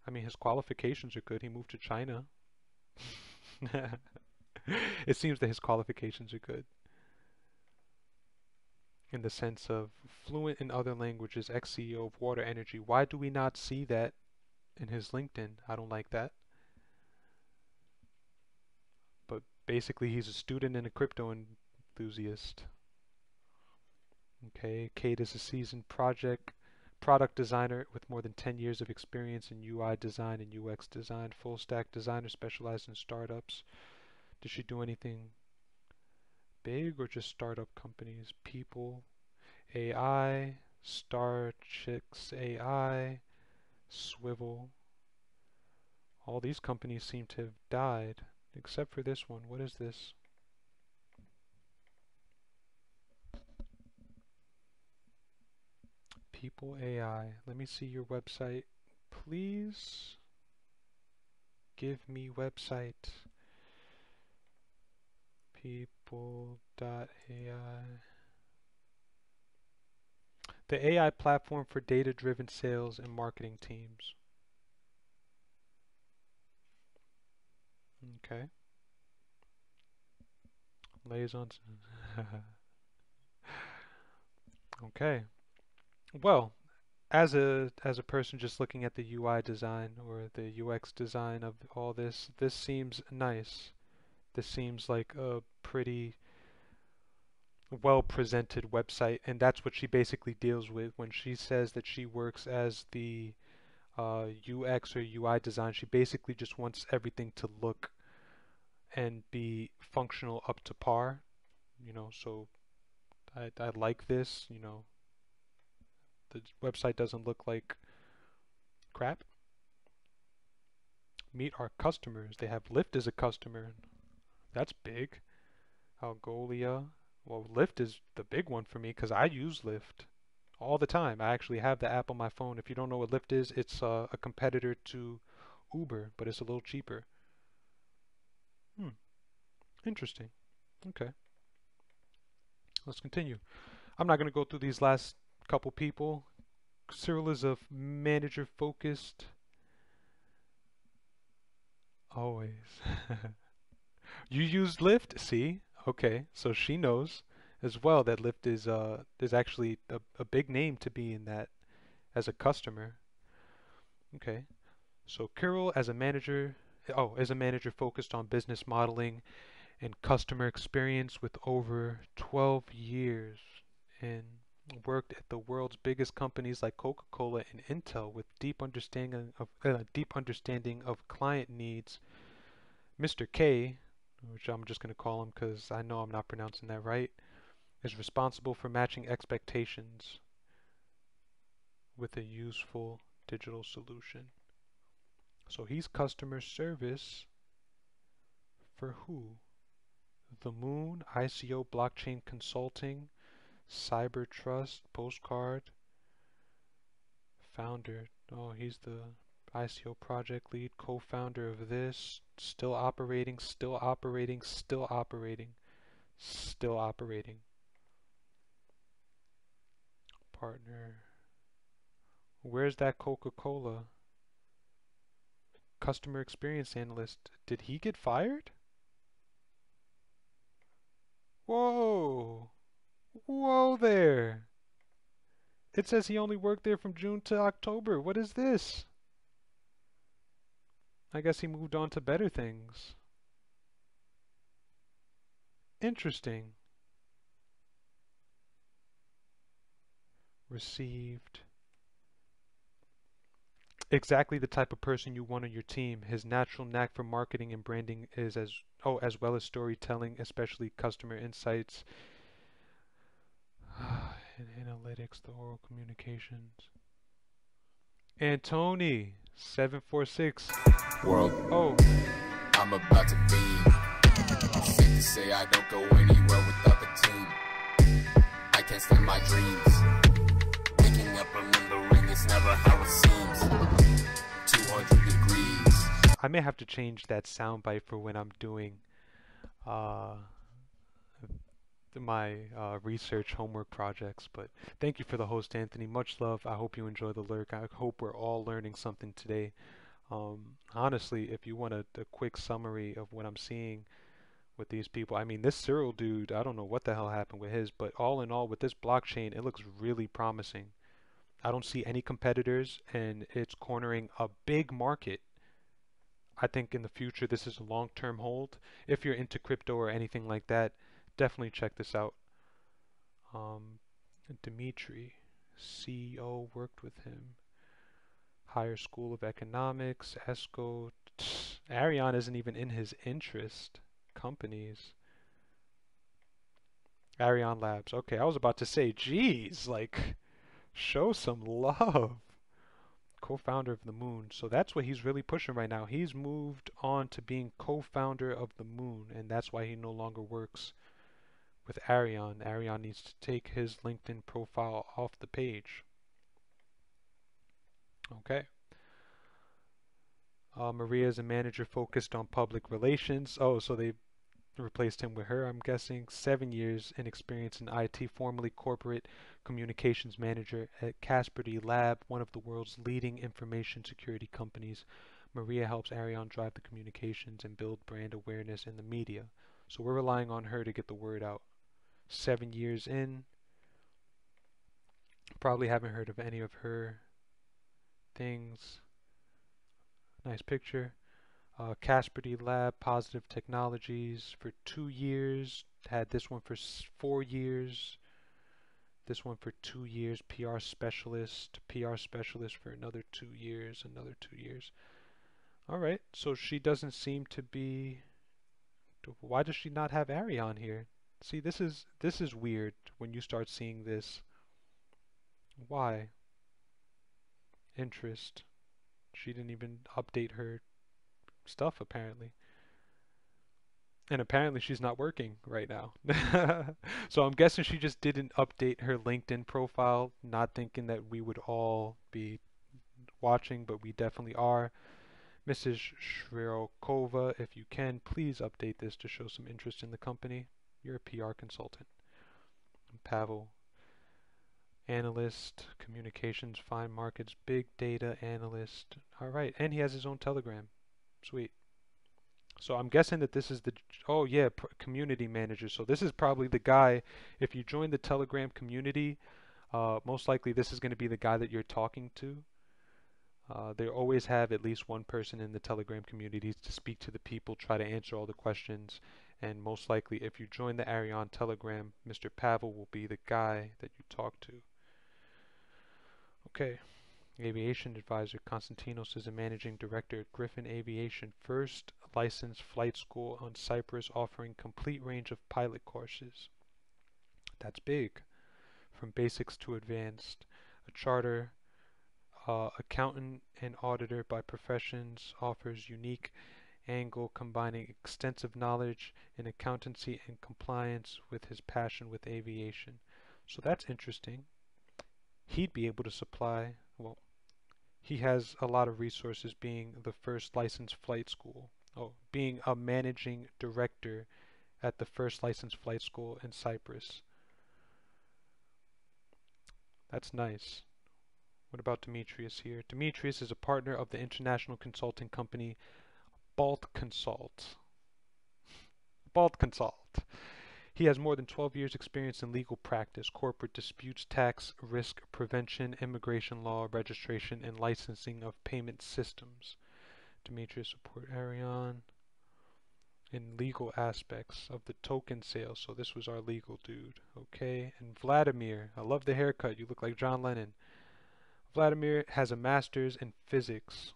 Speaker 1: I mean his qualifications are good. He moved to China. It seems that his qualifications are good. In the sense of fluent in other languages, ex-CEO of Water Energy. Why do we not see that in his LinkedIn? I don't like that. But basically he's a student and a crypto enthusiast. Okay, Kate is a seasoned product designer with more than 10 years of experience in UI design and UX design, full stack designer specialized in startups. Did she do anything big or just startup companies? People, AI, Star Chicks AI, Swivel. All these companies seem to have died, except for this one. What is this? People AI. Let me see your website. Please give me website. People.ai. The AI platform for data-driven sales and marketing teams. Okay. Liaisons. Okay. Well, as a person just looking at the UI design or the UX design of all this, this seems nice. This seems like a pretty well presented website, and that's what she basically deals with when she says that she works as the UX or UI design. She basically just wants everything to look and be functional up to par, so I like this, the website doesn't look like crap. Meet our customers. They have Lyft as a customer. That's big. Algolia. Well, Lyft is the big one for me because I use Lyft all the time. I actually have the app on my phone. If you don't know what Lyft is, it's a competitor to Uber, but it's a little cheaper. Interesting. Okay, let's continue. I'm not going to go through these last couple people. Cyril is a manager focused. Always. You use Lyft? See? Okay, so she knows as well that Lyft is actually a big name to be in that as a customer. Okay. So Kirill as a manager focused on business modeling and customer experience with over 12 years and worked at the world's biggest companies like Coca-Cola and Intel with deep understanding of client needs. Mr. K, which I'm just going to call him because I know I'm not pronouncing that right, is responsible for matching expectations with a useful digital solution. So he's customer service for who? the Moon, ICO Blockchain Consulting, Cyber Trust, Postcard, founder. Oh, he's the ICO project lead, co-founder of this. Still operating, still operating, still operating, still operating. Partner. Where's that Coca-Cola? Customer experience analyst. Did he get fired? Whoa! Whoa there! It says he only worked there from June to October. What is this? I guess he moved on to better things. Interesting. Received. Exactly the type of person you want on your team. His natural knack for marketing and branding is as well as storytelling, especially customer insights and analytics, the oral communications. And Tony, 746.
Speaker 2: World,
Speaker 1: Oh,
Speaker 2: I'm about to be. Safe to say I don't go anywhere without the team. I can't stand my dreams. Waking up remembering it's never how it seems. 200 degrees.
Speaker 1: I may have to change that soundbite for when I'm doing uh, my research homework projects. But thank you for the host, Anthony. Much love. I hope you enjoy the lurk. I hope we're all learning something today. Honestly, if you want a quick summary of what I'm seeing with these people, I mean, this Cyril dude, I don't know what the hell happened with his, but all in all, with this blockchain, it looks really promising. I don't see any competitors, and it's cornering a big market. I think in the future, this is a long-term hold. If you're into crypto or anything like that, definitely check this out. Um, Dimitri, CEO, worked with him. Higher School of Economics, ESCO. Arion isn't even in his interest. Companies. Arion Labs. Okay, I was about to say, geez, like, show some love. Co-founder of the Moon. So that's what he's really pushing right now. He's moved on to being co-founder of the Moon, and that's why he no longer works with Arion. Arion needs to take his LinkedIn profile off the page. Okay. Maria is a manager focused on public relations. Oh, so they replaced him with her, I'm guessing. 7 years in experience in IT, formerly corporate communications manager at Casperty Lab, one of the world's leading information security companies. Maria helps Arion drive the communications and build brand awareness in the media. So we're relying on her to get the word out. 7 years in, probably haven't heard of any of her things. Nice picture. Casperty Lab, Positive Technologies for 2 years. Had this one for 4 years. This one for 2 years. PR specialist. PR specialist for another 2 years. Another 2 years. All right. So she doesn't seem to be. Why does she not have Arion here? See, this is weird when you start seeing this. Why? Interest. She didn't even update her stuff apparently. And apparently she's not working right now. So I'm guessing she just didn't update her LinkedIn profile, not thinking that we would all be watching, but we definitely are. Mrs. Shrirokova, if you can, please update this to show some interest in the company. You're a PR consultant. Pavel, analyst, communications, fine markets, big data analyst. All right, and he has his own Telegram. Sweet. So I'm guessing that this is the, oh yeah, community manager. So this is probably the guy, if you join the Telegram community, most likely this is going to be the guy that you're talking to. They always have at least one person in the Telegram community to speak to the people, try to answer all the questions. And most likely if you join the Arion Telegram, Mr. Pavel will be the guy that you talk to. Okay. Aviation advisor Konstantinos is a managing director at Griffin Aviation, first licensed flight school on Cyprus, offering complete range of pilot courses. That's big, from basics to advanced. A charter accountant and auditor by professions, offers unique angle, combining extensive knowledge in accountancy and compliance with his passion with aviation. So that's interesting. He'd be able to supply, well, he has a lot of resources being the first licensed flight school. Oh, being a managing director at the first licensed flight school in Cyprus. That's nice. What about Demetrius here? Demetrius is a partner of the international consulting company Balt Consult. Balt Consult. He has more than 12 years experience in legal practice, corporate disputes, tax, risk prevention, immigration law, registration, and licensing of payment systems. Demetrius support Ariane in legal aspects of the token sales. So this was our legal dude. Okay. And Vladimir. I love the haircut. You look like John Lennon. Vladimir has a master's in physics,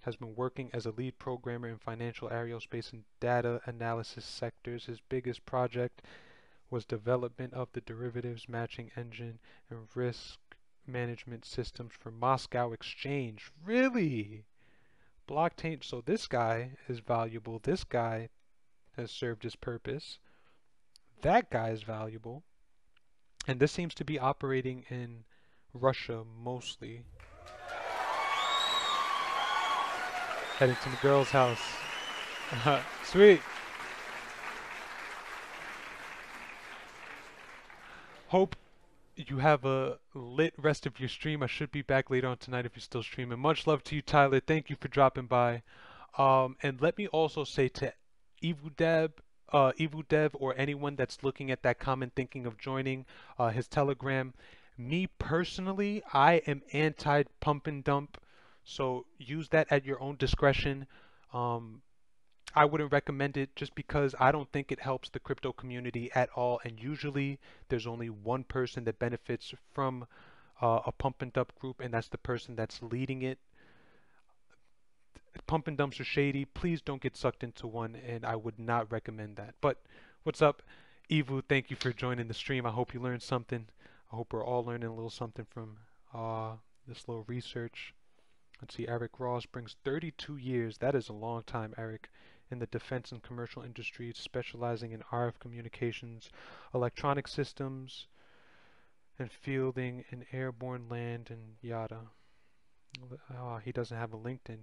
Speaker 1: has been working as a lead programmer in financial, aerospace, and data analysis sectors. His biggest project was development of the derivatives matching engine and risk management systems for Moscow Exchange. Really? Blockchain. So this guy is valuable. This guy has served his purpose. That guy is valuable. And this seems to be operating in Russia mostly. Heading to the girl's house. Sweet. Hope you have a lit rest of your stream. I should be back later on tonight if you're still streaming. Much love to you, Tyler. Thank you for dropping by. And let me also say to Evu Dev, or anyone that's looking at that comment thinking of joining his Telegram, me personally, I am anti pump and dump. So use that at your own discretion. I wouldn't recommend it just because I don't think it helps the crypto community at all. And usually there's only one person that benefits from a pump and dump group, and that's the person that's leading it. Pump and dumps are shady. Please don't get sucked into one, and I would not recommend that. But what's up, Evu? Thank you for joining the stream. I hope you learned something. I hope we're all learning a little something from this little research. Let's see, Eric Ross brings 32 years. That is a long time, Eric, in the defense and commercial industries, specializing in RF communications, electronic systems, and fielding in airborne, land, and yada. Oh, he doesn't have a LinkedIn.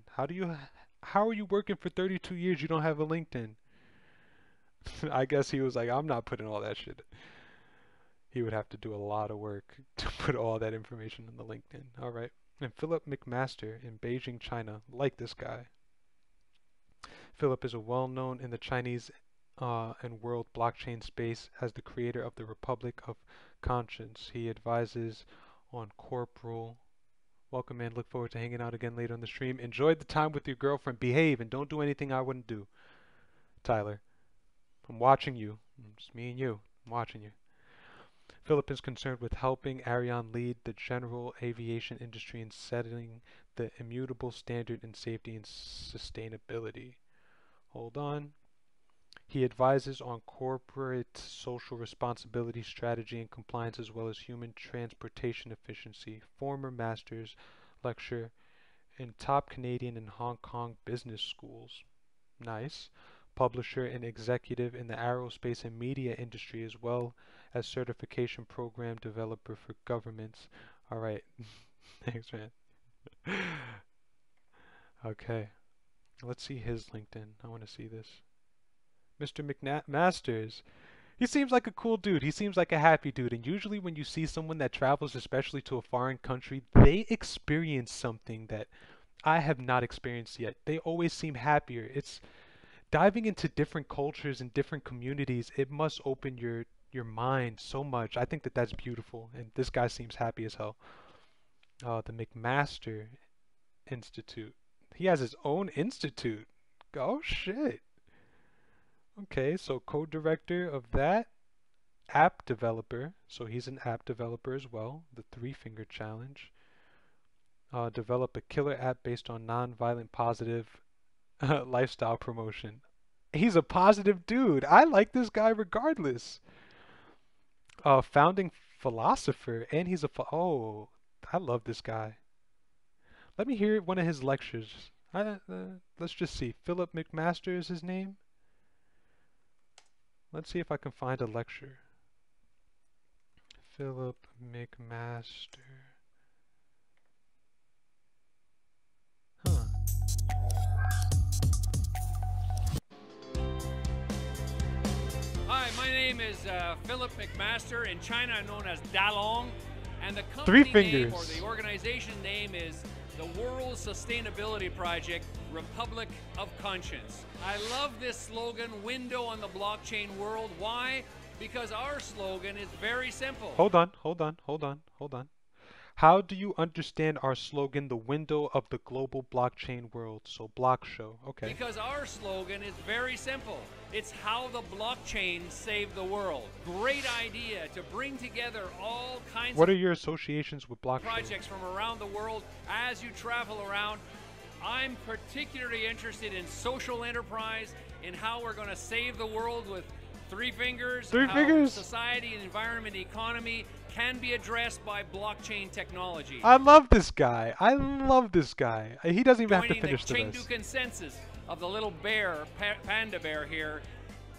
Speaker 1: How are you working for 32 years? You don't have a LinkedIn. I guess he was like, I'm not putting all that shit. He would have to do a lot of work to put all that information in the LinkedIn. All right. And Philip McMaster in Beijing, China. Like this guy. Philip is a well-known in the Chinese and world blockchain space as the creator of the Republic of Conscience. He advises on corporal. Welcome, man. Look forward to hanging out again later on the stream. Enjoy the time with your girlfriend. Behave and don't do anything I wouldn't do. Tyler, I'm watching you. It's me and you. I'm watching you. Philip is concerned with helping Ariane lead the general aviation industry in setting the immutable standard in safety and sustainability. Hold on. He advises on corporate social responsibility, strategy, and compliance, as well as human transportation efficiency. Former master's lecturer in top Canadian and Hong Kong business schools. Nice. Publisher and executive in the aerospace and media industry, as well as certification program developer for governments. All right. Thanks, man. Okay. Let's see his LinkedIn. I want to see this. Mr. McMasters. He seems like a cool dude. He seems like a happy dude. And usually when you see someone that travels, especially to a foreign country, they experience something that I have not experienced yet. They always seem happier. It's diving into different cultures and different communities. It must open your mind so much. I think that that's beautiful. And this guy seems happy as hell. The McMaster Institute. He has his own institute. Oh shit. Okay, so co-director of that, app developer. So he's an app developer as well. The Three Finger Challenge. Develop a killer app based on non-violent positive lifestyle promotion. He's a positive dude. I like this guy regardless. Founding philosopher, and he's a oh, I love this guy. Let me hear one of his lectures. Let's just see. Philip McMaster is his name. Let's see if I can find a lecture. Philip McMaster. Huh.
Speaker 6: Hi, my name is Philip McMaster. In China, I'm known as Dalong, and the
Speaker 1: Three
Speaker 6: company name or
Speaker 1: fingers.
Speaker 6: the organization name is the World Sustainability Project, Republic of Conscience. I love this slogan, window on the blockchain world. Why? Because our slogan is very simple.
Speaker 1: Hold on. How do you understand our slogan, the window of the global blockchain world? So block show. Okay.
Speaker 6: Because our slogan is very simple. It's how the blockchain saved the world. Great idea to bring together all kinds
Speaker 1: What
Speaker 6: of
Speaker 1: are your associations with blockchain?
Speaker 6: projects from around the world as you travel around. I'm particularly interested in social enterprise, in how we're going to save the world with three fingers,
Speaker 1: Three
Speaker 6: how
Speaker 1: fingers.
Speaker 6: society and environment, economy can be addressed by blockchain technology.
Speaker 1: I love this guy. He doesn't even have to
Speaker 6: Joining the
Speaker 1: finish the
Speaker 6: Chengdu
Speaker 1: rest.
Speaker 6: consensus of the little bear, panda bear here,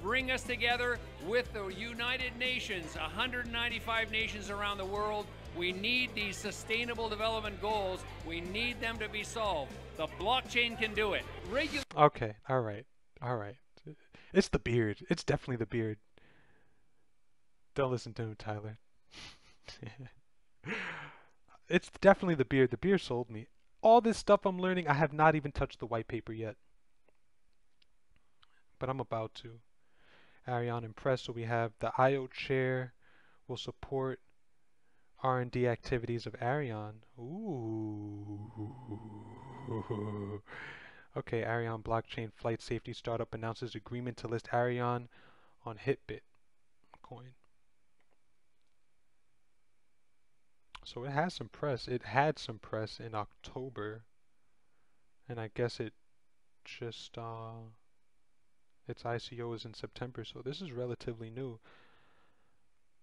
Speaker 6: bring us together with the United Nations, 195 nations around the world. We need these sustainable development goals. We need them to be solved. The blockchain can do it.
Speaker 1: Okay, all right. It's the beard. It's definitely the beard. Don't listen to him, Tyler. It's definitely the beard. The beard sold me. All this stuff I'm learning, I have not even touched the white paper yet. But I'm about to. Ariane and Press, so we have the IO chair will support R&D activities of Ariane. Ooh. Okay, Ariane blockchain flight safety startup announces agreement to list Ariane on Hitbit coin. So it has some press. It had some press in October, and I guess it just its ICO is in September, so this is relatively new.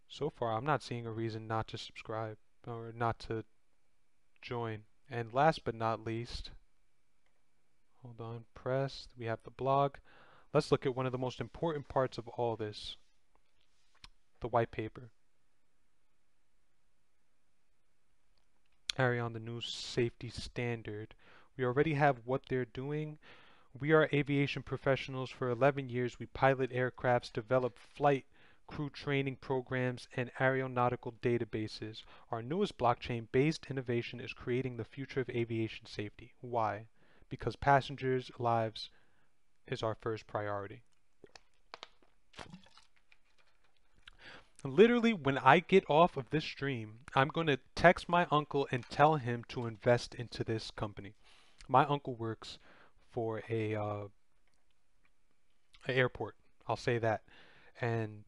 Speaker 1: So far, I'm not seeing a reason not to subscribe or not to join. And last but not least, hold on, press. We have the blog. Let's look at one of the most important parts of all this, the white paper. Ariane, the new safety standard. We already have what they're doing. We are aviation professionals. For 11 years, we pilot aircrafts, develop flight crew training programs, and aeronautical databases. Our newest blockchain-based innovation is creating the future of aviation safety. Why? Because passengers' lives is our first priority. Literally, when I get off of this stream, I'm going to text my uncle and tell him to invest into this company. My uncle works for a airport. I'll say that. And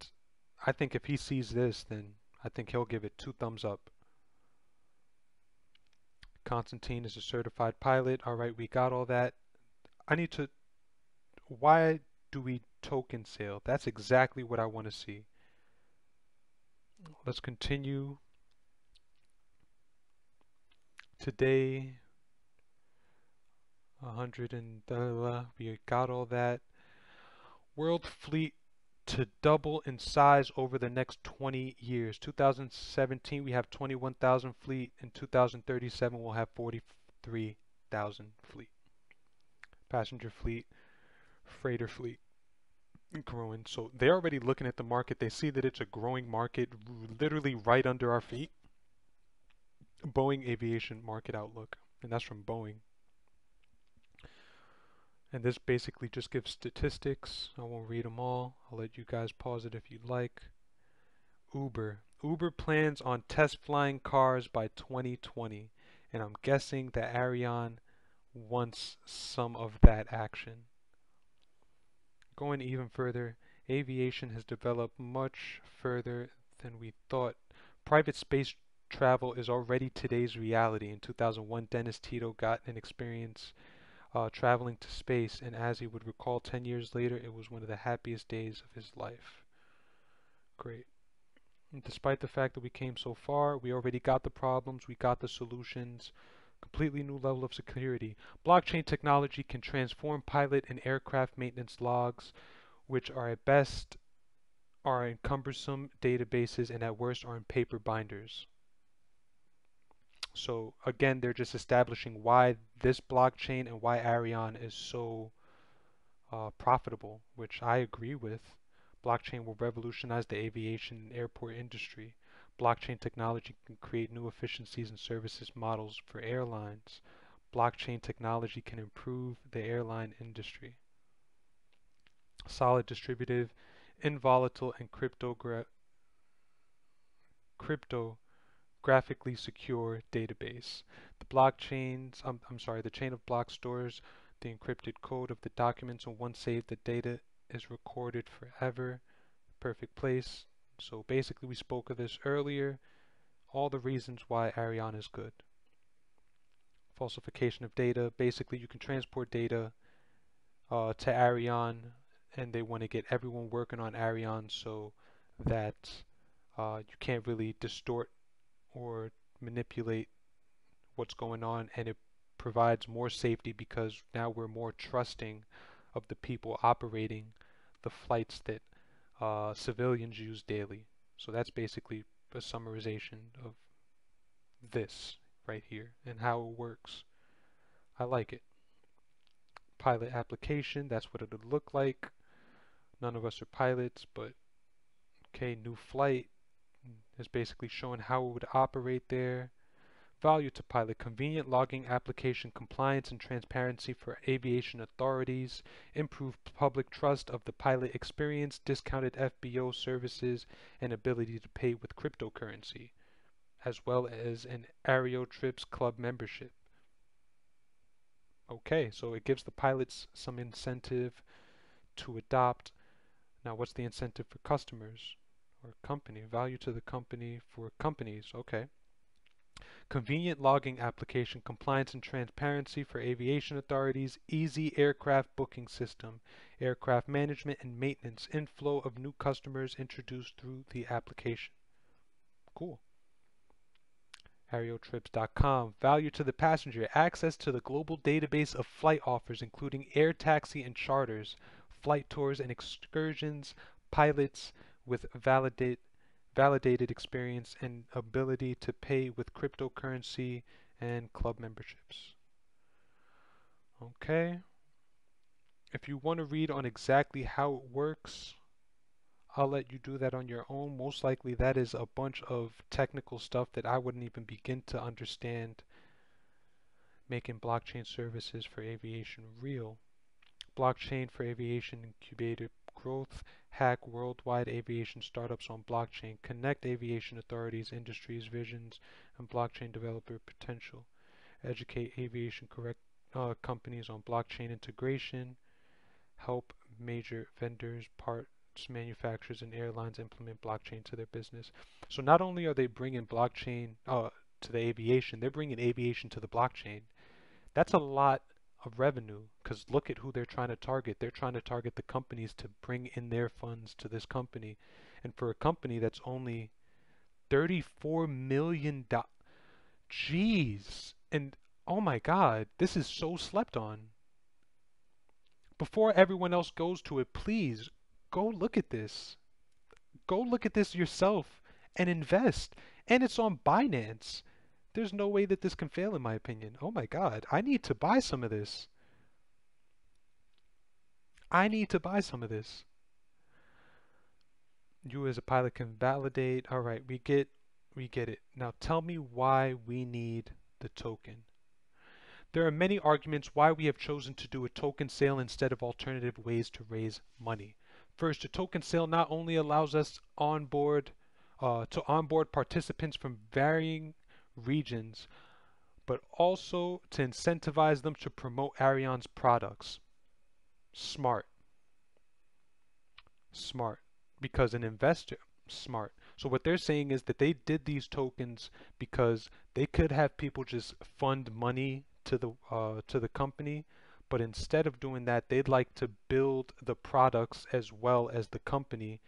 Speaker 1: I think if he sees this, then I think he'll give it 2 thumbs up. Constantine is a certified pilot. All right, we got all that. I need to... Why do we token sale? That's exactly what I want to see. Let's continue. Today, 100 and we got all that. World fleet to double in size over the next 20 years. 2017 we have 21,000 fleet. In 2037 we'll have 43,000 fleet. Passenger fleet, freighter fleet growing. So they're already looking at the market. They see that it's a growing market literally right under our feet. Boeing Aviation Market Outlook, and that's from Boeing. And this basically just gives statistics. I won't read them all. I'll let you guys pause it if you'd like. Uber. Uber plans on test flying cars by 2020. And I'm guessing that Ariane wants some of that action. Going even further, aviation has developed much further than we thought. Private space travel is already today's reality. In 2001, Dennis Tito got an experience traveling to space, and as he would recall 10 years later, it was one of the happiest days of his life. Great. And despite the fact that we came so far, we already got the problems, we got the solutions. Completely new level of security. Blockchain technology can transform pilot and aircraft maintenance logs, which are at best are in cumbersome databases and at worst are in paper binders. So again, they're just establishing why this blockchain and why Ariane is so profitable, which I agree with. Blockchain will revolutionize the aviation and airport industry. Blockchain technology can create new efficiencies and services models for airlines. Blockchain technology can improve the airline industry. Solid distributed, involatile, and cryptographically secure database. The chain of blocks stores the encrypted code of the documents, and once saved, the data is recorded forever. Perfect place. So basically, we spoke of this earlier. All the reasons why Ariane is good. Falsification of data. Basically, you can transport data to Ariane, and they want to get everyone working on Ariane so that you can't really distort or manipulate what's going on, and it provides more safety because now we're more trusting of the people operating the flights that civilians use daily. So that's basically a summarization of this right here and how it works. I like it. Pilot application, that's what it would look like. None of us are pilots, but okay, new flight is basically showing how it would operate there. Value to pilot: convenient logging application, compliance and transparency for aviation authorities, improved public trust of the pilot experience, discounted FBO services, and ability to pay with cryptocurrency, as well as an Aerotrips Club membership. Okay, so it gives the pilots some incentive to adopt. Now, what's the incentive for customers or company? Value to the company for companies. Okay. Convenient logging application, compliance and transparency for aviation authorities, easy aircraft booking system, aircraft management and maintenance, inflow of new customers introduced through the application. Cool. Aerotrips.com. Value to the passenger: access to the global database of flight offers, including air taxi and charters, flight tours and excursions, pilots with validated experience, and ability to pay with cryptocurrency and club memberships. Okay. If you want to read on exactly how it works, I'll let you do that on your own. Most likely that is a bunch of technical stuff that I wouldn't even begin to understand, making blockchain services for aviation real. Blockchain for aviation incubator growth, hack worldwide aviation startups on blockchain, connect aviation authorities, industries, visions, and blockchain developer potential, educate aviation companies on blockchain integration, help major vendors, parts manufacturers, and airlines implement blockchain to their business. So not only are they bringing blockchain to the aviation, they're bringing aviation to the blockchain. That's a lot of revenue because look at who they're trying to target. They're trying to target the companies to bring in their funds to this company. And for a company that's only $34 million, jeez. And oh my God, this is so slept on. Before everyone else goes to it, please go look at this. Go look at this yourself and invest. And it's on Binance. There's no way that this can fail in my opinion. Oh my God, I need to buy some of this. I need to buy some of this. You as a pilot can validate. All right, we get it. Now tell me why we need the token. There are many arguments why we have chosen to do a token sale instead of alternative ways to raise money. First, a token sale not only allows us to onboard participants from varying regions, but also to incentivize them to promote Ariane's products. Smart. Smart. Because an investor, smart. So what they're saying is that they did these tokens because they could have people just fund money to the company, but instead of doing that, they'd like to build the products as well as the company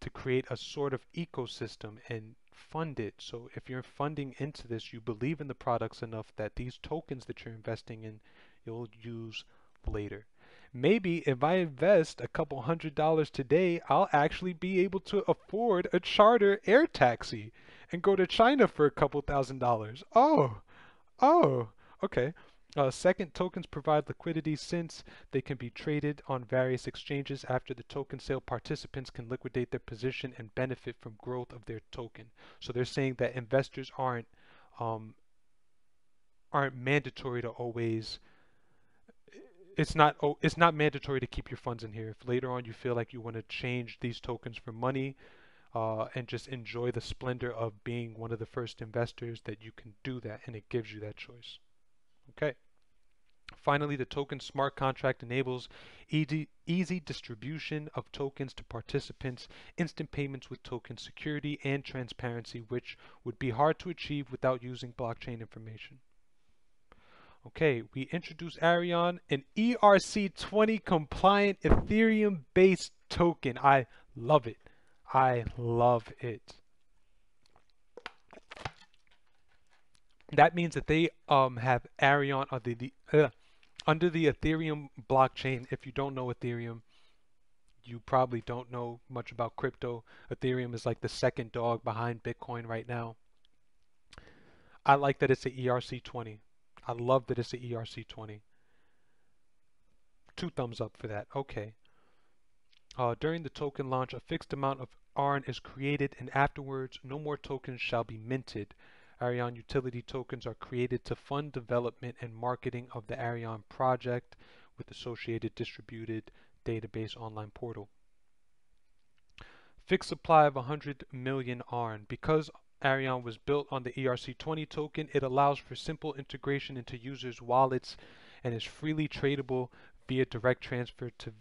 Speaker 1: to create a sort of ecosystem and fund it. So if you're funding into this, you believe in the products enough that these tokens that you're investing in, you'll use later. Maybe if I invest a couple $100 today, I'll actually be able to afford a charter air taxi and go to China for a couple $1,000s. Oh, okay. Second, tokens provide liquidity since they can be traded on various exchanges. After the token sale, participants can liquidate their position and benefit from growth of their token. So they're saying that investors um, aren't mandatory to always. It's not mandatory to keep your funds in here. If later on you feel like you want to change these tokens for money, and just enjoy the splendor of being one of the first investors, that you can do that, and it gives you that choice. Okay. Finally, the token smart contract enables easy distribution of tokens to participants, instant payments with token security, and transparency, which would be hard to achieve without using blockchain information. Okay, we introduced Arion, an ERC20 compliant Ethereum based token. I love it. I love it. That means that they have Arion under the Ethereum blockchain. If you don't know Ethereum, you probably don't know much about crypto. Ethereum is like the second dog behind Bitcoin right now. I like that it's an ERC20. I love that it's an ERC20. 2 thumbs up for that. Okay. During the token launch, a fixed amount of ARN is created, and afterwards, no more tokens shall be minted. Arion utility tokens are created to fund development and marketing of the Arion project with associated distributed database online portal. Fixed supply of 100 million ARN. Because Arion was built on the ERC20 token, it allows for simple integration into users' wallets and is freely tradable via direct transfer to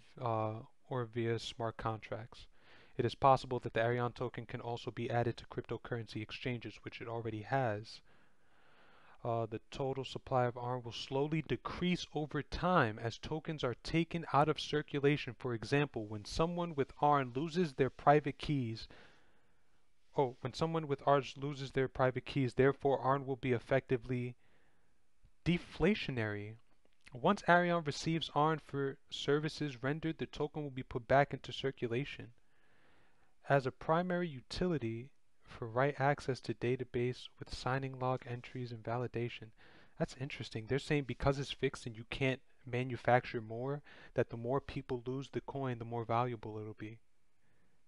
Speaker 1: or via smart contracts. It is possible that the Arion token can also be added to cryptocurrency exchanges, which it already has. The total supply of ARN will slowly decrease over time as tokens are taken out of circulation. For example, when someone with ARN loses their private keys, therefore ARN will be effectively deflationary. Once Arion receives ARN for services rendered, the token will be put back into circulation. As a primary utility for write access to database with signing log entries and validation. That's interesting. They're saying because it's fixed and you can't manufacture more, that the more people lose the coin, the more valuable it'll be.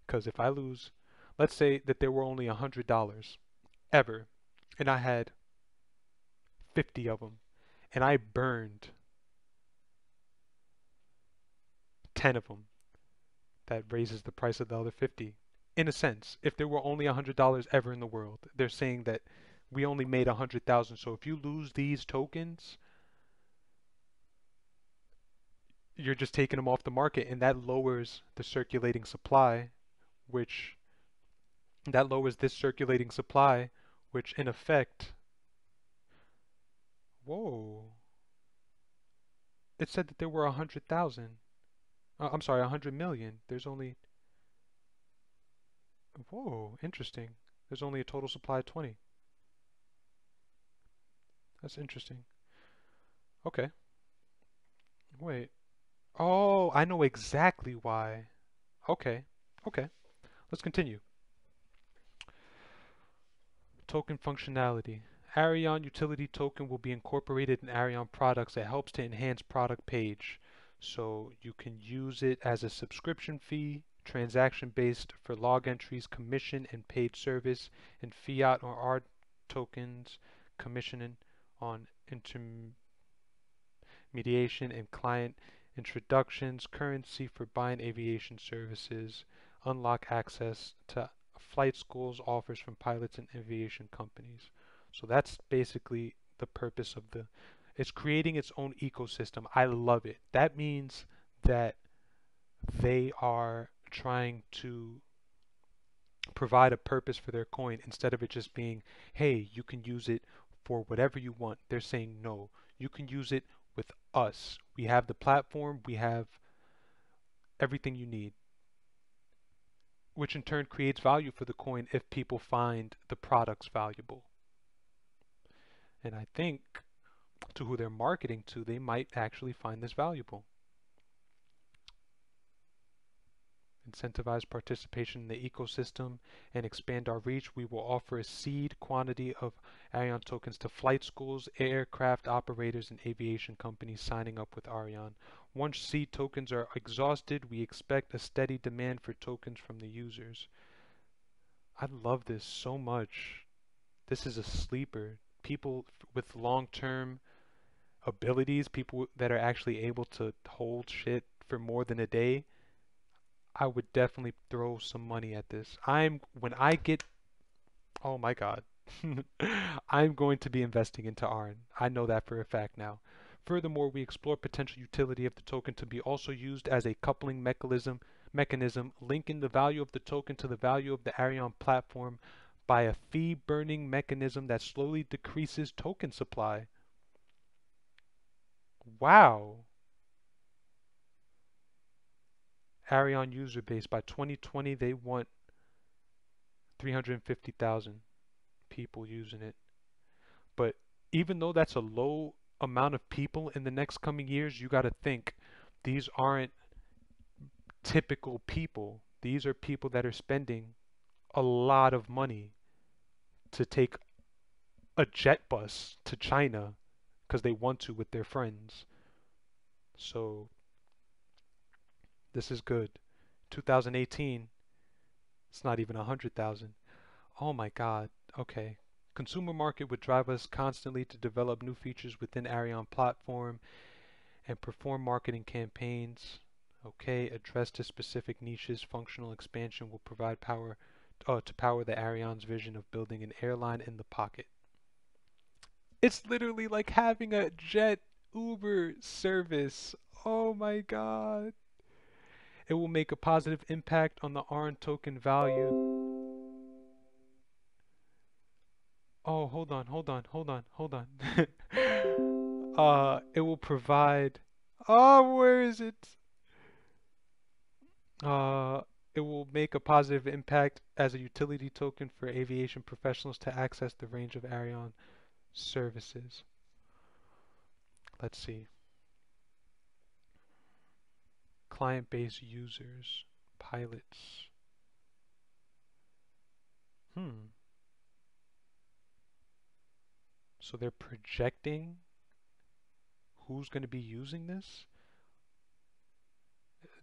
Speaker 1: Because if I lose, let's say that there were only $100 ever, and I had 50 of them, and I burned 10 of them. That raises the price of the other 50. In a sense, if there were only $100 ever in the world, they're saying that we only made 100,000. So if you lose these tokens, you're just taking them off the market, and that lowers the circulating supply, which in effect, whoa, it said that there were 100,000. I'm sorry, 100 million. There's only, whoa, interesting. There's only a total supply of 20. That's interesting. Okay. Wait. Oh, I know exactly why. Okay. Okay. Let's continue. Token functionality. Arion utility token will be incorporated in Arion products that helps to enhance product page. So you can use it as a subscription fee, transaction based for log entries, commission and paid service, and fiat or R tokens, commissioning on intermediation and client introductions, currency for buying aviation services, unlock access to flight schools, offers from pilots and aviation companies. So that's basically the purpose of it's creating its own ecosystem. I love it. That means that they are trying to provide a purpose for their coin instead of it just being, hey, you can use it for whatever you want. They're saying, no, you can use it with us. We have the platform, we have everything you need. which in turn creates value for the coin if people find the products valuable. And I think to who they're marketing to, they might actually find this valuable. Incentivize participation in the ecosystem and expand our reach. We will offer a seed quantity of Arion tokens to flight schools, aircraft operators, and aviation companies signing up with Arion. Once seed tokens are exhausted, we expect a steady demand for tokens from the users. I love this so much. This is a sleeper. People with long-term abilities, people that are actually able to hold shit for more than a day, I would definitely throw some money at this. When I get, oh my God, I'm going to be investing into ARN. I know that for a fact now. Furthermore, we explore potential utility of the token to be also used as a coupling mechanism, linking the value of the token to the value of the Arion platform by a fee-burning mechanism that slowly decreases token supply. Wow. Arion user base by 2020, they want 350,000 people using it. But even though that's a low amount of people in the next coming years, you got to think these aren't typical people. These are people that are spending a lot of money to take a jet bus to China because they want to with their friends. So this is good. 2018, it's not even 100,000. Oh my God. Okay. Consumer market would drive us constantly to develop new features within Arion platform and perform marketing campaigns. Okay, address to specific niches. Functional expansion will provide power to power the Arion's vision of building an airline in the pocket. It's literally like having a jet Uber service. Oh my God. It will make a positive impact on the ARN token value. Oh, hold on. It will provide. Oh, where is it? Uh, it will make a positive impact as a utility token for aviation professionals to access the range of Arion services. Let's see. Client base users, pilots. So they're projecting who's going to be using this.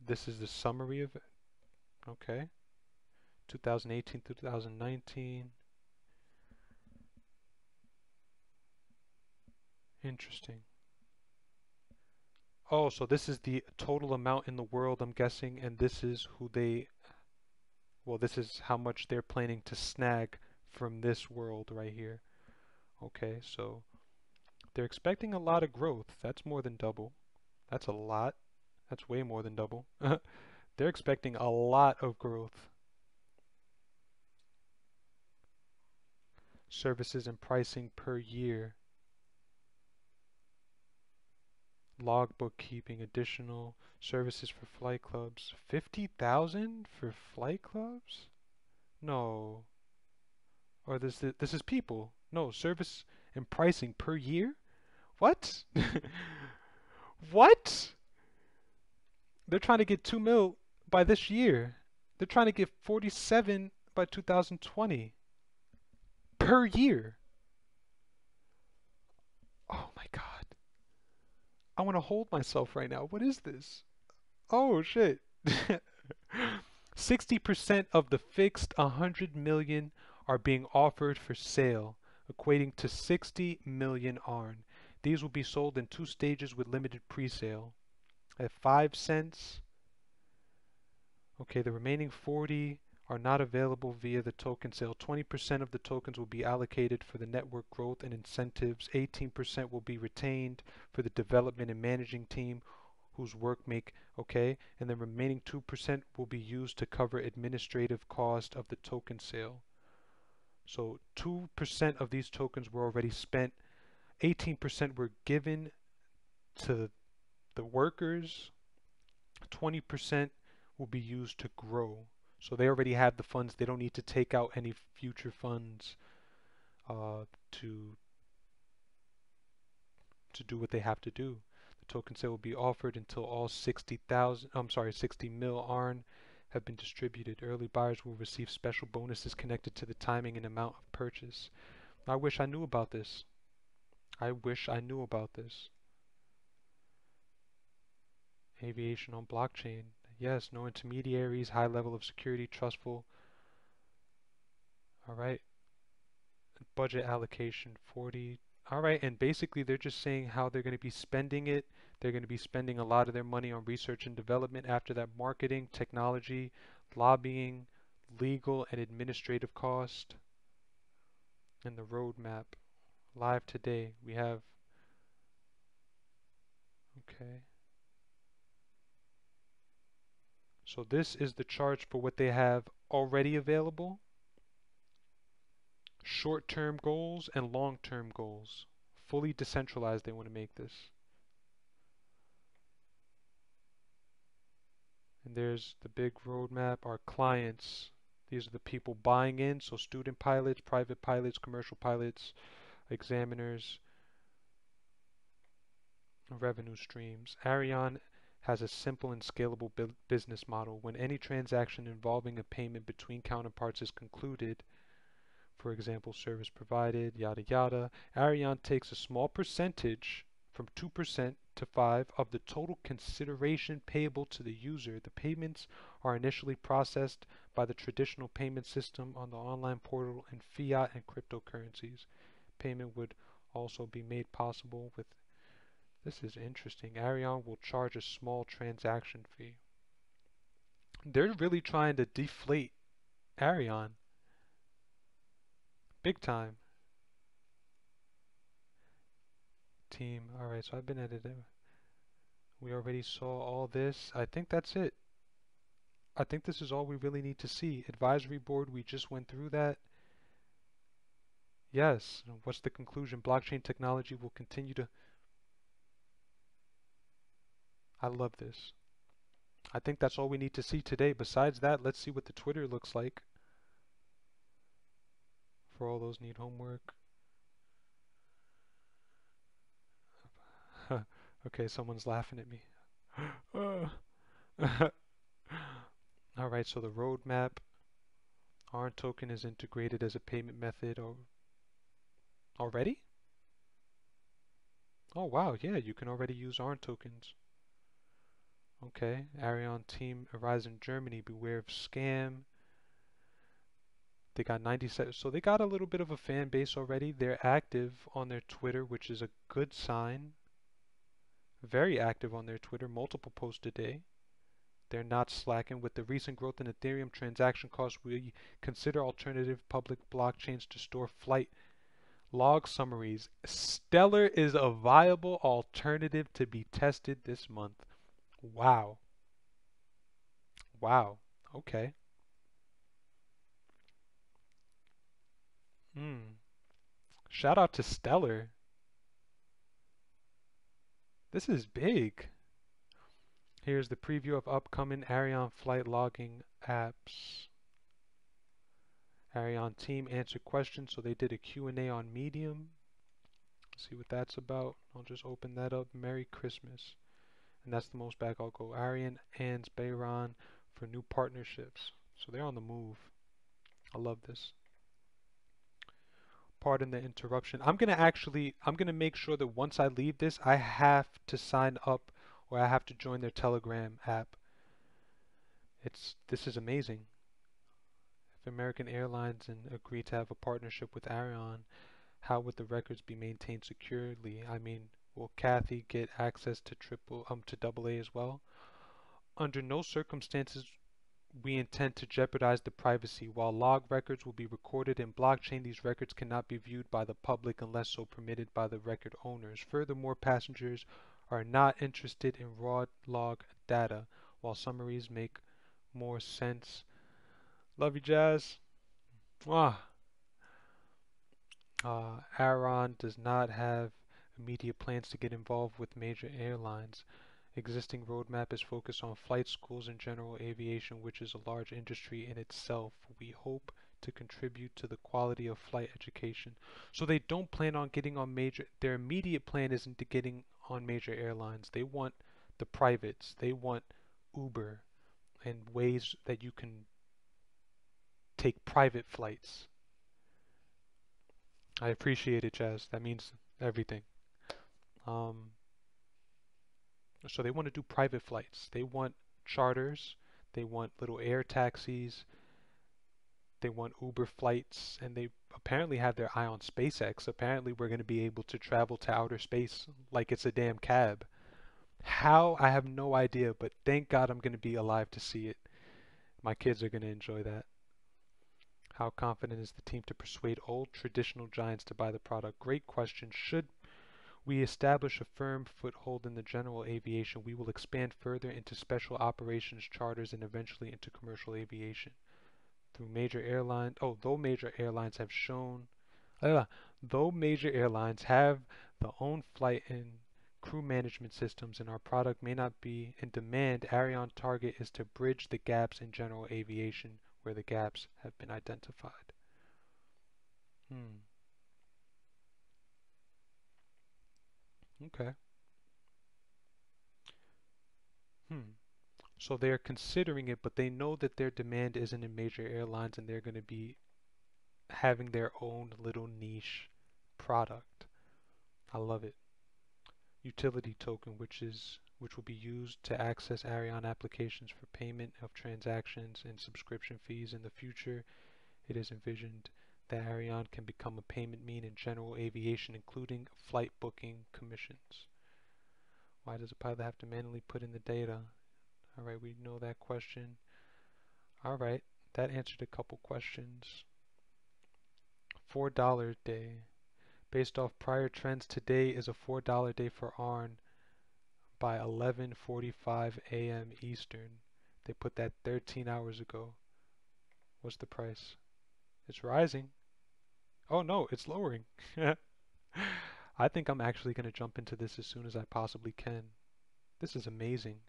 Speaker 1: This is the summary of it. Okay. 2018 to 2019. Interesting. Oh, so this is the total amount in the world, I'm guessing, and this is who they, well, this is how much they're planning to snag from this world right here. Okay, so they're expecting a lot of growth. That's more than double. That's a lot. That's way more than double. They're expecting a lot of growth. Services and pricing per year. Logbook keeping, additional services for flight clubs. 50,000 for flight clubs? No. Or this is people. No, service and pricing per year? What? What? They're trying to get 2 mil by this year. They're trying to get 47 by 2020 per year. Oh my God. I want to hold myself right now. What is this? Oh shit. 60% of the fixed 100 million are being offered for sale, equating to 60 million ARN. These will be sold in 2 stages with limited pre-sale. At 5 cents. Okay, the remaining 40 are not available via the token sale. 20% of the tokens will be allocated for the network growth and incentives. 18% will be retained for the development and managing team whose work make, okay, and the remaining 2% will be used to cover administrative cost of the token sale. So 2% of these tokens were already spent. 18% were given to the workers. 20% will be used to grow. So they already have the funds. They don't need to take out any future funds to do what they have to do. The token sale will be offered until all 60 mil ARN have been distributed. Early buyers will receive special bonuses connected to the timing and amount of purchase. I wish I knew about this. I wish I knew about this. Aviation on blockchain. Yes, no intermediaries, high level of security, trustful. All right. Budget allocation 40. All right, and basically they're just saying how they're going to be spending it. They're going to be spending a lot of their money on research and development. After that, marketing, technology, lobbying, legal and administrative cost, and the roadmap. Live today, we have, okay. So this is the charge for what they have already available. Short-term goals and long-term goals. Fully decentralized, they want to make this. And there's the big roadmap, our clients. These are the people buying in, so student pilots, private pilots, commercial pilots, examiners, revenue streams. Ariane has a simple and scalable business model. When any transaction involving a payment between counterparts is concluded, for example, service provided, yada yada, Ariane takes a small percentage from 2% to 5 of the total consideration payable to the user. The payments are initially processed by the traditional payment system on the online portal in fiat and cryptocurrencies. Payment would also be made possible with, this is interesting, Ariane will charge a small transaction fee. They're really trying to deflate Ariane. Big time. Team. Alright, so I've been editing. We already saw all this. I think that's it. I think this is all we really need to see. Advisory board, we just went through that. Yes. What's the conclusion? Blockchain technology will continue to... I love this. I think that's all we need to see today. Besides that, let's see what the Twitter looks like. For all those need homework. Okay, someone's laughing at me. Alright, so the roadmap. ARN token is integrated as a payment method already? Oh wow, yeah, you can already use ARN tokens. Okay, Ariane team arrives in Germany, beware of scam. They got 97, so they got a little bit of a fan base already. They're active on their Twitter, which is a good sign. Very active on their Twitter, multiple posts a day. They're not slacking. With the recent growth in Ethereum transaction costs, we consider alternative public blockchains to store flight log summaries. Stellar is a viable alternative to be tested this month. Wow. Wow. Okay. Shout out to Stellar. This is big. Here's the preview of upcoming Ariane flight logging apps. Ariane team answered questions, so they did a Q&A on Medium. Let's see what that's about. I'll just open that up. Merry Christmas. And that's the most back I'll go. Ariane and Bayron for new partnerships. So they're on the move. I love this. Pardon the interruption. I'm gonna make sure that once I leave this, I have to sign up or I have to join their Telegram app. This is amazing. If American Airlines agree to have a partnership with Ariane, how would the records be maintained securely? I mean, will Kathy get access to double A as well? Under no circumstances we intend to jeopardize the privacy. While log records will be recorded in blockchain, these records cannot be viewed by the public unless so permitted by the record owners. Furthermore, passengers are not interested in raw log data, while summaries make more sense. Love you, Jazz. Mwah. Aaron does not have immediate plans to get involved with major airlines. Existing roadmap is focused on flight schools and general aviation, which is a large industry in itself. We hope to contribute to the quality of flight education. So they don't plan on getting on major, their immediate plan isn't to getting on major airlines. They want the privates. They want Uber and ways that you can take private flights. I appreciate it, Jazz. That means everything. Um, so they want to do private flights. They want charters. They want little air taxis. They want Uber flights, and they apparently have their eye on SpaceX. Apparently, we're going to be able to travel to outer space like it's a damn cab. How? I have no idea, but thank God I'm going to be alive to see it. My kids are going to enjoy that. How confident is the team to persuade old traditional giants to buy the product? Great question. Should we establish a firm foothold in the general aviation, we will expand further into special operations charters and eventually into commercial aviation. Through major airlines, oh, though major airlines have shown, though major airlines have their own flight and crew management systems and our product may not be in demand, Ariane target is to bridge the gaps in general aviation where the gaps have been identified. Hmm. Okay. Hmm. So they're considering it, but they know that their demand isn't in major airlines and they're going to be having their own little niche product. I love it. Utility token, which will be used to access Ariane applications for payment of transactions and subscription fees in the future. It is envisioned that Ariane can become a payment mean in general aviation, including flight booking commissions. Why does a pilot have to manually put in the data? All right, we know that question. All right, that answered a couple questions. $4 day. Based off prior trends, today is a $4 day for ARN by 11:45 a.m. Eastern. They put that 13 hours ago. What's the price? It's rising. Oh no, it's lowering. I think I'm actually going to jump into this as soon as I possibly can. This is amazing.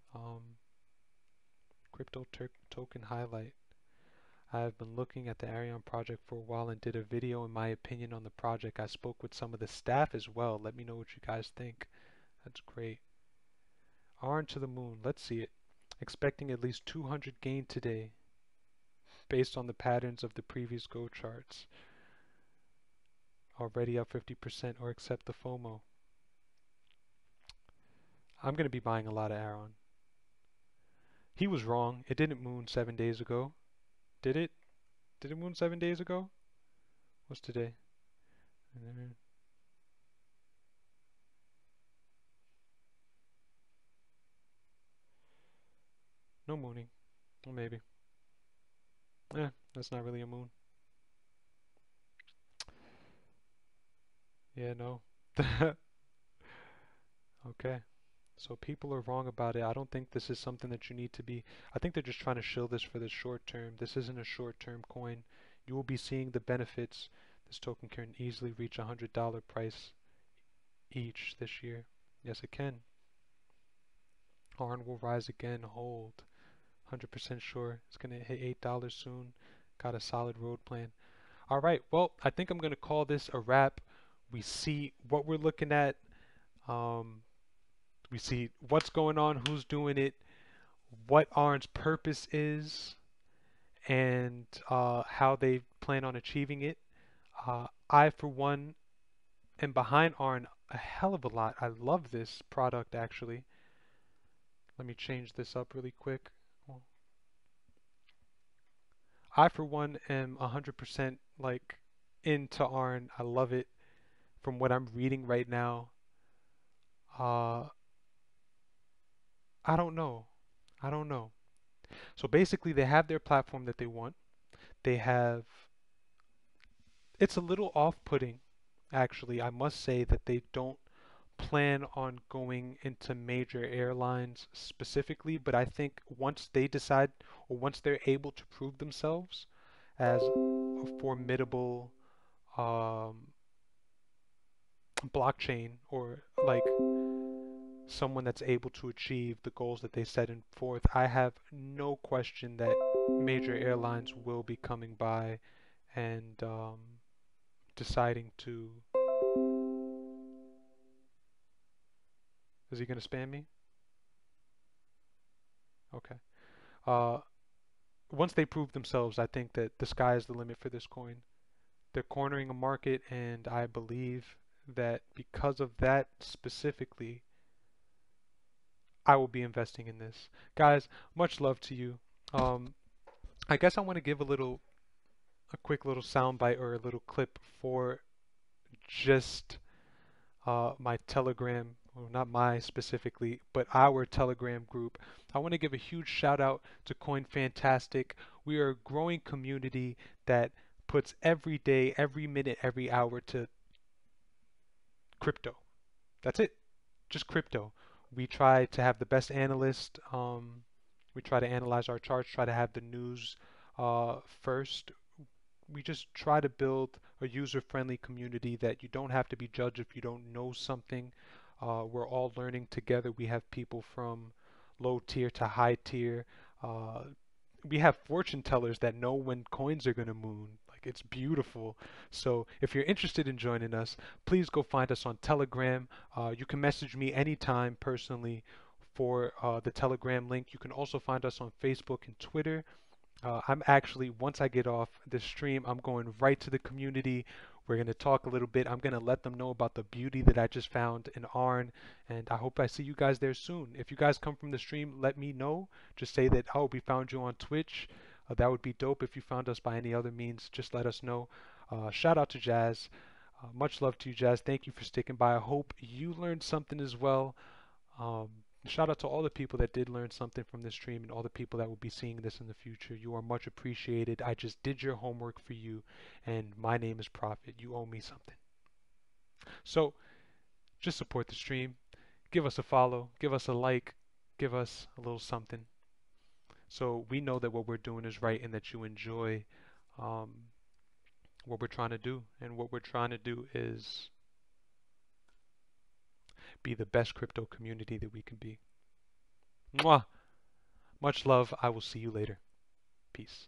Speaker 1: Crypto token highlight. I have been looking at the Ariane project for a while and did a video in my opinion on the project. I spoke with some of the staff as well. Let me know what you guys think. That's great. ARN to the moon. Let's see it. Expecting at least 200 gain today based on the patterns of the previous Go charts. Already up 50% or accept the FOMO. I'm going to be buying a lot of Aaron. He was wrong. It didn't moon 7 days ago. Did it? Did it moon 7 days ago? What's today? No mooning. Well, maybe. That's not really a moon. Yeah, no. Okay. So people are wrong about it. I don't think this is something that you need to be. I think they're just trying to shill this for the short term. This isn't a short term coin. You will be seeing the benefits. This token can easily reach $100 price each this year. Yes, it can. ARN will rise again. Hold. 100% sure. It's going to hit $8 soon. Got a solid road plan. All right. Well, I think I'm going to call this a wrap. We see what we're looking at. Um, we see what's going on, who's doing it, what ARN's purpose is, and how they plan on achieving it. I, for one, am behind ARN a hell of a lot. I love this product, actually. Let me change this up really quick. I, for one, am 100% like into ARN. I love it. From what I'm reading right now, uh, I don't know. I don't know. So basically, they have their platform that they want. They have, it's a little off-putting, actually. I must say that they don't plan on going into major airlines specifically, but I think once they decide or once they're able to prove themselves as a formidable um, blockchain or like someone that's able to achieve the goals that they set in forth, I have no question that major airlines will be coming by and deciding to. Is he going to spam me? Okay. Uh, Once they prove themselves, I think that the sky is the limit for this coin. They're cornering a market, and I believe that because of that specifically, I will be investing in this. Guys, much love to you. Um, I guess I want to give a quick little soundbite or a little clip for just my Telegram, well, not my specifically, but our Telegram group. I want to give a huge shout out to Coin Fantastic. We are a growing community that puts every day, every minute, every hour to crypto. That's it. Just crypto. We try to have the best analyst. We try to analyze our charts, try to have the news first. We just try to build a user-friendly community that you don't have to be judged if you don't know something. We're all learning together. We have people from low tier to high tier. Uh, we have fortune tellers that know when coins are going to moon. Like, it's beautiful. So if you're interested in joining us, please go find us on Telegram. You can message me anytime personally for the Telegram link. You can also find us on Facebook and Twitter. I'm actually, once I get off this stream, I'm going right to the community. We're going to talk a little bit. I'm going to let them know about the beauty that I just found in Arn, and I hope I see you guys there soon. If you guys come from the stream, let me know. Just say that, oh, we found you on Twitch. That would be dope. If you found us by any other means, just let us know. Shout out to Jazz. Much love to you, Jazz. Thank you for sticking by. I hope you learned something as well. Um, Shout out to all the people that did learn something from this stream and all the people that will be seeing this in the future. You are much appreciated. I just did your homework for you, and my name is Prophet. You owe me something. So just support the stream. Give us a follow. Give us a like. Give us a little something. So we know that what we're doing is right and that you enjoy um, what we're trying to do. And what we're trying to do is be the best crypto community that we can be. Mwah! Much love. I will see you later. Peace.